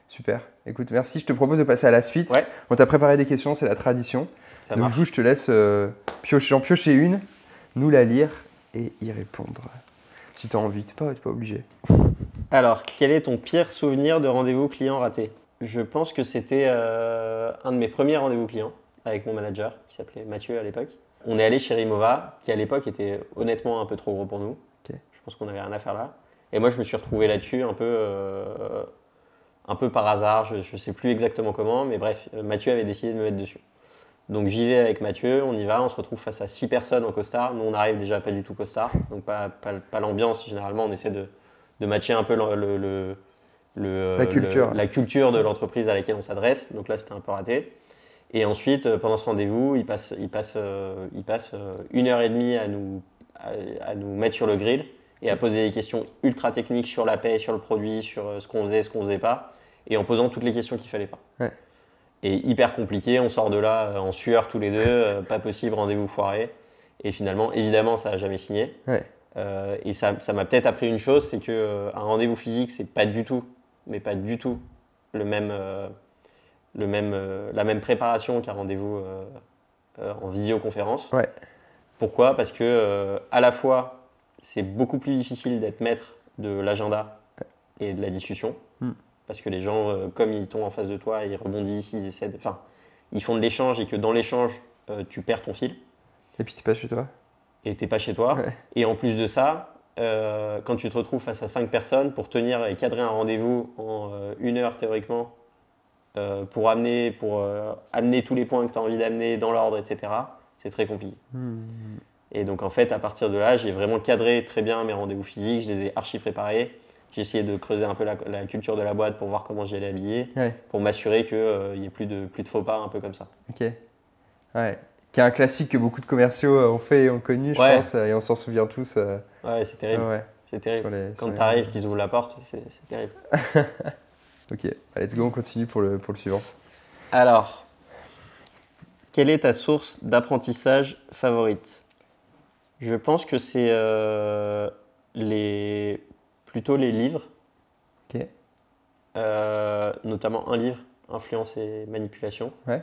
Super. Écoute, merci. Je te propose de passer à la suite. Ouais. On t'a préparé des questions, c'est la tradition. Ça Donc, marche. du coup, je te laisse piocher une, nous la lire et y répondre. Si tu as envie, tu n'es pas obligé. Alors, quel est ton pire souvenir de rendez-vous client raté? Je pense que c'était un de mes premiers rendez-vous clients avec mon manager qui s'appelait Mathieu à l'époque. On est allé chez Rimowa, qui à l'époque était honnêtement un peu trop gros pour nous. Ok. Je pense qu'on n'avait rien à faire là. Et moi, je me suis retrouvé là-dessus un peu par hasard. Je ne sais plus exactement comment, mais bref, Mathieu avait décidé de me mettre dessus. Donc j'y vais avec Mathieu, on y va, on se retrouve face à 6 personnes en costard. Nous, on arrive déjà pas du tout costard, donc pas l'ambiance. Généralement, on essaie de matcher un peu la culture de l'entreprise à laquelle on s'adresse. Donc là, c'était un peu raté. Et ensuite, pendant ce rendez-vous, il passe 1h30 à nous mettre sur le grill et à poser des questions ultra techniques sur la paie, sur le produit, sur ce qu'on faisait pas, et en posant toutes les questions qu'il fallait pas. Ouais. Et hyper compliqué, on sort de là en sueur tous les deux, pas possible, rendez-vous foiré. Et finalement, évidemment, ça n'a jamais signé. Ouais. Et ça m'a peut-être appris une chose, c'est qu'un rendez-vous physique, c'est pas du tout la même préparation qu'un rendez-vous en visioconférence. Ouais. Pourquoi? Parce que à la fois, c'est beaucoup plus difficile d'être maître de l'agenda et de la discussion. Parce que les gens, comme ils tombent en face de toi, ils rebondissent, ils font de l'échange et que dans l'échange, tu perds ton fil. Et puis tu n'es pas chez toi. Et tu n'es pas chez toi. Ouais. Et en plus de ça, quand tu te retrouves face à 5 personnes, pour tenir et cadrer un rendez-vous en 1 heure théoriquement, pour amener tous les points que tu as envie d'amener dans l'ordre, etc., c'est très compliqué. Et donc en fait, à partir de là, j'ai vraiment cadré très bien mes rendez-vous physiques, je les ai archi préparés. J'ai essayé de creuser un peu la culture de la boîte pour voir comment j'y allais habiller, pour m'assurer qu'il n'y ait plus de faux pas, un peu comme ça. Ok. Ouais. Qui est un classique que beaucoup de commerciaux ont fait et ont connu, je pense, et on s'en souvient tous. Ouais, c'est terrible. Ouais. C'est terrible. Quand tu arrives, qu'ils ouvrent la porte, c'est terrible. Ok, let's go, on continue pour le suivant. Alors, quelle est ta source d'apprentissage favorite? Je pense que c'est plutôt les livres, Ok. notamment un livre, Influence et manipulation, Ouais.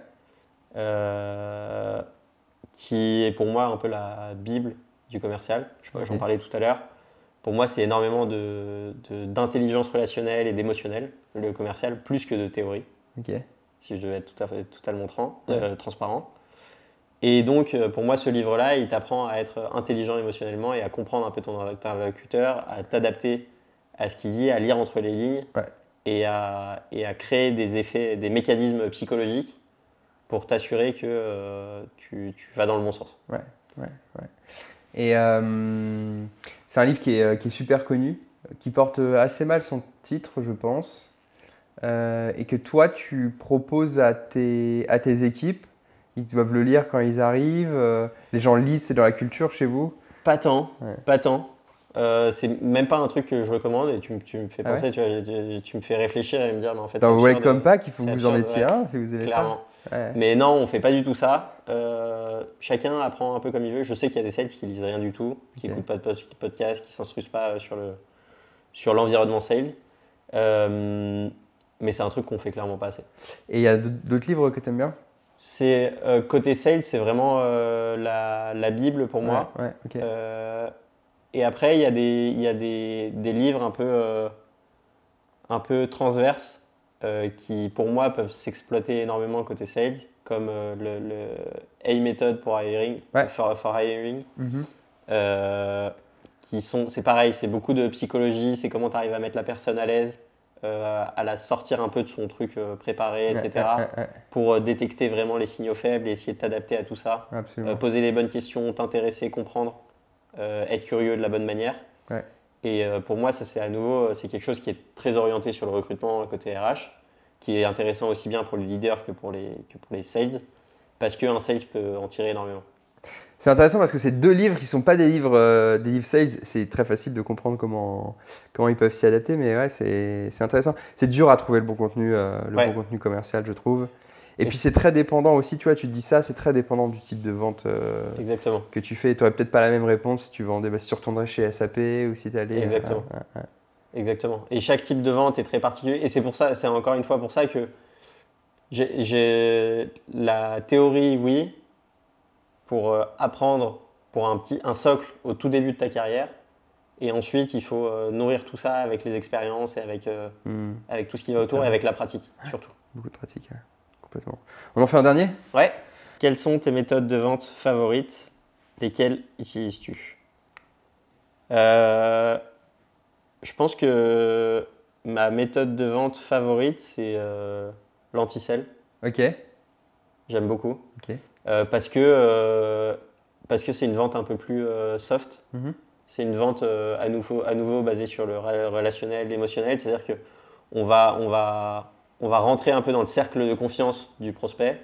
qui est pour moi un peu la Bible du commercial. J'en Ok. parlais tout à l'heure. Pour moi, c'est énormément d'intelligence relationnelle et d'émotionnel, le commercial, plus que de théorie, Ok. si je devais être totalement transparent. Et donc, pour moi, ce livre-là, il t'apprend à être intelligent émotionnellement et à comprendre un peu ton interlocuteur, à t'adapter à ce qu'il dit, à lire entre les lignes Ouais. et à créer des effets, des mécanismes psychologiques pour t'assurer que tu vas dans le bon sens. Ouais. Et c'est un livre qui est super connu, qui porte assez mal son titre, je pense, et que toi, tu proposes à tes équipes. Ils doivent le lire quand ils arrivent. Les gens lisent, c'est dans la culture chez vous. Pas tant, Ouais. pas tant. C'est même pas un truc que je recommande et tu me fais Ah ouais penser, tu me fais réfléchir et me dire, mais en fait, Dans c'est Welcome absurde. Pack, il faut C'est que vous en absurde, mettiez ouais, un si vous aimez clairement. ça. Ouais. Mais non, on fait pas du tout ça. Chacun apprend un peu comme il veut. Je sais qu'il y a des sales qui lisent rien du tout, qui Ok. n'écoutent pas de podcast, qui s'instruisent pas sur l'environnement sales. Mais c'est un truc qu'on fait clairement pas assez. Et il y a d'autres livres que tu aimes bien? C'est côté sales, c'est vraiment la Bible pour moi. Ouais, ok. Et après, il y a des livres un peu transverses qui, pour moi, peuvent s'exploiter énormément côté sales, comme le A-Method pour hiring, Ouais. for hiring, Mhm. c'est pareil, c'est beaucoup de psychologie, c'est comment tu arrives à mettre la personne à l'aise, à la sortir un peu de son truc préparé, etc., Ouais, pour détecter vraiment les signaux faibles et essayer de t'adapter à tout ça, absolument. poser les bonnes questions, t'intéresser, comprendre, être curieux de la bonne manière. Ouais. Et pour moi, ça c'est à nouveau, c'est quelque chose qui est très orienté sur le recrutement côté RH, qui est intéressant aussi bien pour les leaders que pour les sales, parce qu'un sales peut en tirer énormément. C'est intéressant parce que c'est deux livres qui ne sont pas des livres sales. C'est très facile de comprendre comment ils peuvent s'y adapter, mais ouais, c'est intéressant. C'est dur à trouver le bon contenu, Ouais. bon contenu commercial, je trouve. Et Et puis c'est très dépendant aussi, tu vois, tu te dis ça, c'est très dépendant du type de vente Exactement. que tu fais. Tu n'aurais peut-être pas la même réponse si tu vendais, si tu retournerais chez SAP ou si tu allais. Exactement. Exactement. Et chaque type de vente est très particulier. Et c'est pour ça, c'est encore une fois pour ça que j'ai la théorie, oui, pour apprendre pour un socle au tout début de ta carrière. Et ensuite, il faut nourrir tout ça avec les expériences et avec tout ce qui va autour et avec la pratique, surtout. Beaucoup de pratique, ouais. Complètement. On en fait un dernier? Ouais. Quelles sont tes méthodes de vente favorites? Lesquelles utilises-tu? Je pense que ma méthode de vente favorite, c'est l'anti-sell. Ok. J'aime beaucoup. Ok. Parce que c'est une vente un peu plus soft. Mhm. C'est une vente à nouveau basée sur le relationnel, l'émotionnel. C'est-à-dire qu'on va rentrer un peu dans le cercle de confiance du prospect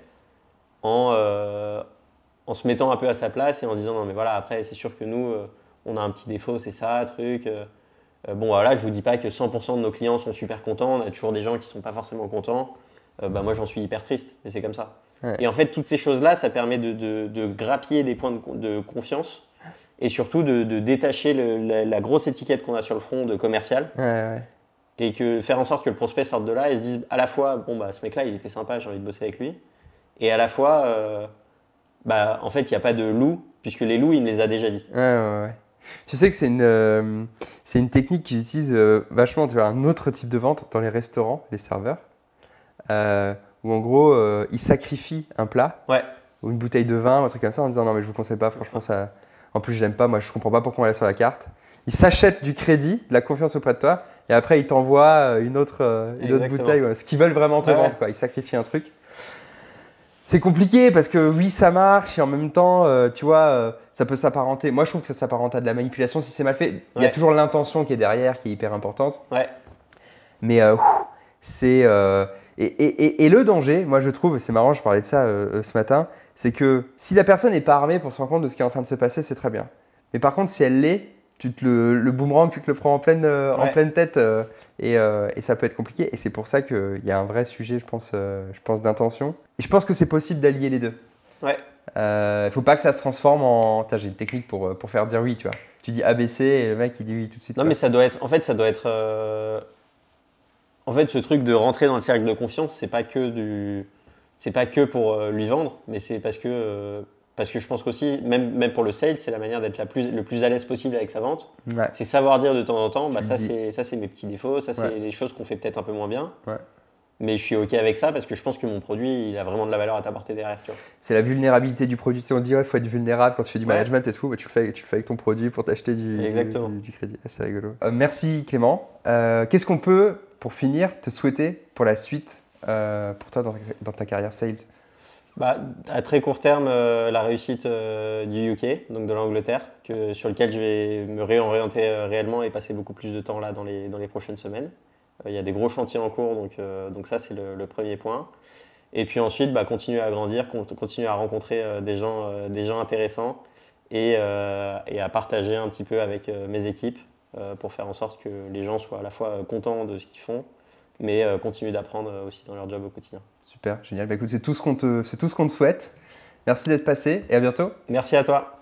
en se mettant un peu à sa place et en disant non mais voilà, après c'est sûr que nous on a un petit défaut, c'est ça, truc. Bon voilà, je vous dis pas que 100% de nos clients sont super contents, on a toujours des gens qui sont pas forcément contents. Moi j'en suis hyper triste, mais c'est comme ça. Ouais. Et en fait toutes ces choses-là, ça permet de grappiller des points de confiance et surtout de détacher la grosse étiquette qu'on a sur le front de commercial. Ouais. Et faire en sorte que le prospect sorte de là et se dise à la fois bon bah ce mec là il était sympa, j'ai envie de bosser avec lui, et à la fois en fait il n'y a pas de loup puisque les loups il me les a déjà dit. Ouais. Tu sais que c'est une technique qu'ils utilisent vachement, tu vois, un autre type de vente dans les restaurants, les serveurs, où en gros ils sacrifient un plat ou une bouteille de vin ou un truc comme ça en disant non mais je vous conseille pas, franchement ça, en plus je l'aime pas, moi je comprends pas pourquoi on l'a sur la carte. Ils s'achètent du crédit, de la confiance auprès de toi, et après ils t'envoient une autre bouteille, ce qu'ils veulent vraiment te vendre, quoi. Ils sacrifient un truc. C'est compliqué parce que oui, ça marche et en même temps, tu vois, ça peut s'apparenter. Moi, je trouve que ça s'apparente à de la manipulation si c'est mal fait. Il y a toujours l'intention qui est derrière, qui est hyper importante. Ouais. Mais c'est et le danger, moi je trouve, c'est marrant, je parlais de ça ce matin, c'est que si la personne n'est pas armée pour se rendre compte de ce qui est en train de se passer, c'est très bien. Mais par contre, si elle l'est, le boomerang, tu te le prends en pleine tête et ça peut être compliqué. Et c'est pour ça qu'il y a un vrai sujet, je pense d'intention. Et je pense que c'est possible d'allier les deux. Ouais. Il faut pas que ça se transforme en. J'ai une technique pour faire dire oui, tu vois. Tu dis ABC et le mec il dit oui tout de suite. Non, mais ça doit être. En fait, ça doit être. En fait, ce truc de rentrer dans le cercle de confiance, c'est pas que du. C'est pas que pour lui vendre, mais c'est parce que je pense qu'aussi, même pour le sales, c'est la manière d'être le plus à l'aise possible avec sa vente. Ouais. C'est savoir dire de temps en temps, bah, Tu ça le dis. c'est mes petits défauts, ça c'est Ouais. les choses qu'on fait peut-être un peu moins bien. Ouais. Mais je suis OK avec ça parce que je pense que mon produit, il a vraiment de la valeur à t'apporter derrière. Tu vois. C'est la vulnérabilité du produit. Tu sais, on dit ouais, faut être vulnérable quand tu fais du Ouais. management et tout. Bah, tu le fais avec ton produit pour t'acheter Exactement. du crédit. Ah, c'est rigolo. Merci Clément. Qu'est-ce qu'on peut, pour finir, te souhaiter pour la suite pour toi dans ta carrière sales? Bah, à très court terme, la réussite du UK, donc de l'Angleterre, sur lequel je vais me réorienter réellement et passer beaucoup plus de temps là dans les prochaines semaines. Il y a des gros chantiers en cours, donc ça c'est le premier point. Et puis ensuite, bah, continuer à grandir, continuer à rencontrer des gens intéressants et à partager un petit peu avec mes équipes pour faire en sorte que les gens soient à la fois contents de ce qu'ils font, mais continuent d'apprendre aussi dans leur job au quotidien. Super, génial. Bah, écoute, c'est tout ce qu'on te souhaite. Merci d'être passé et à bientôt. Merci à toi.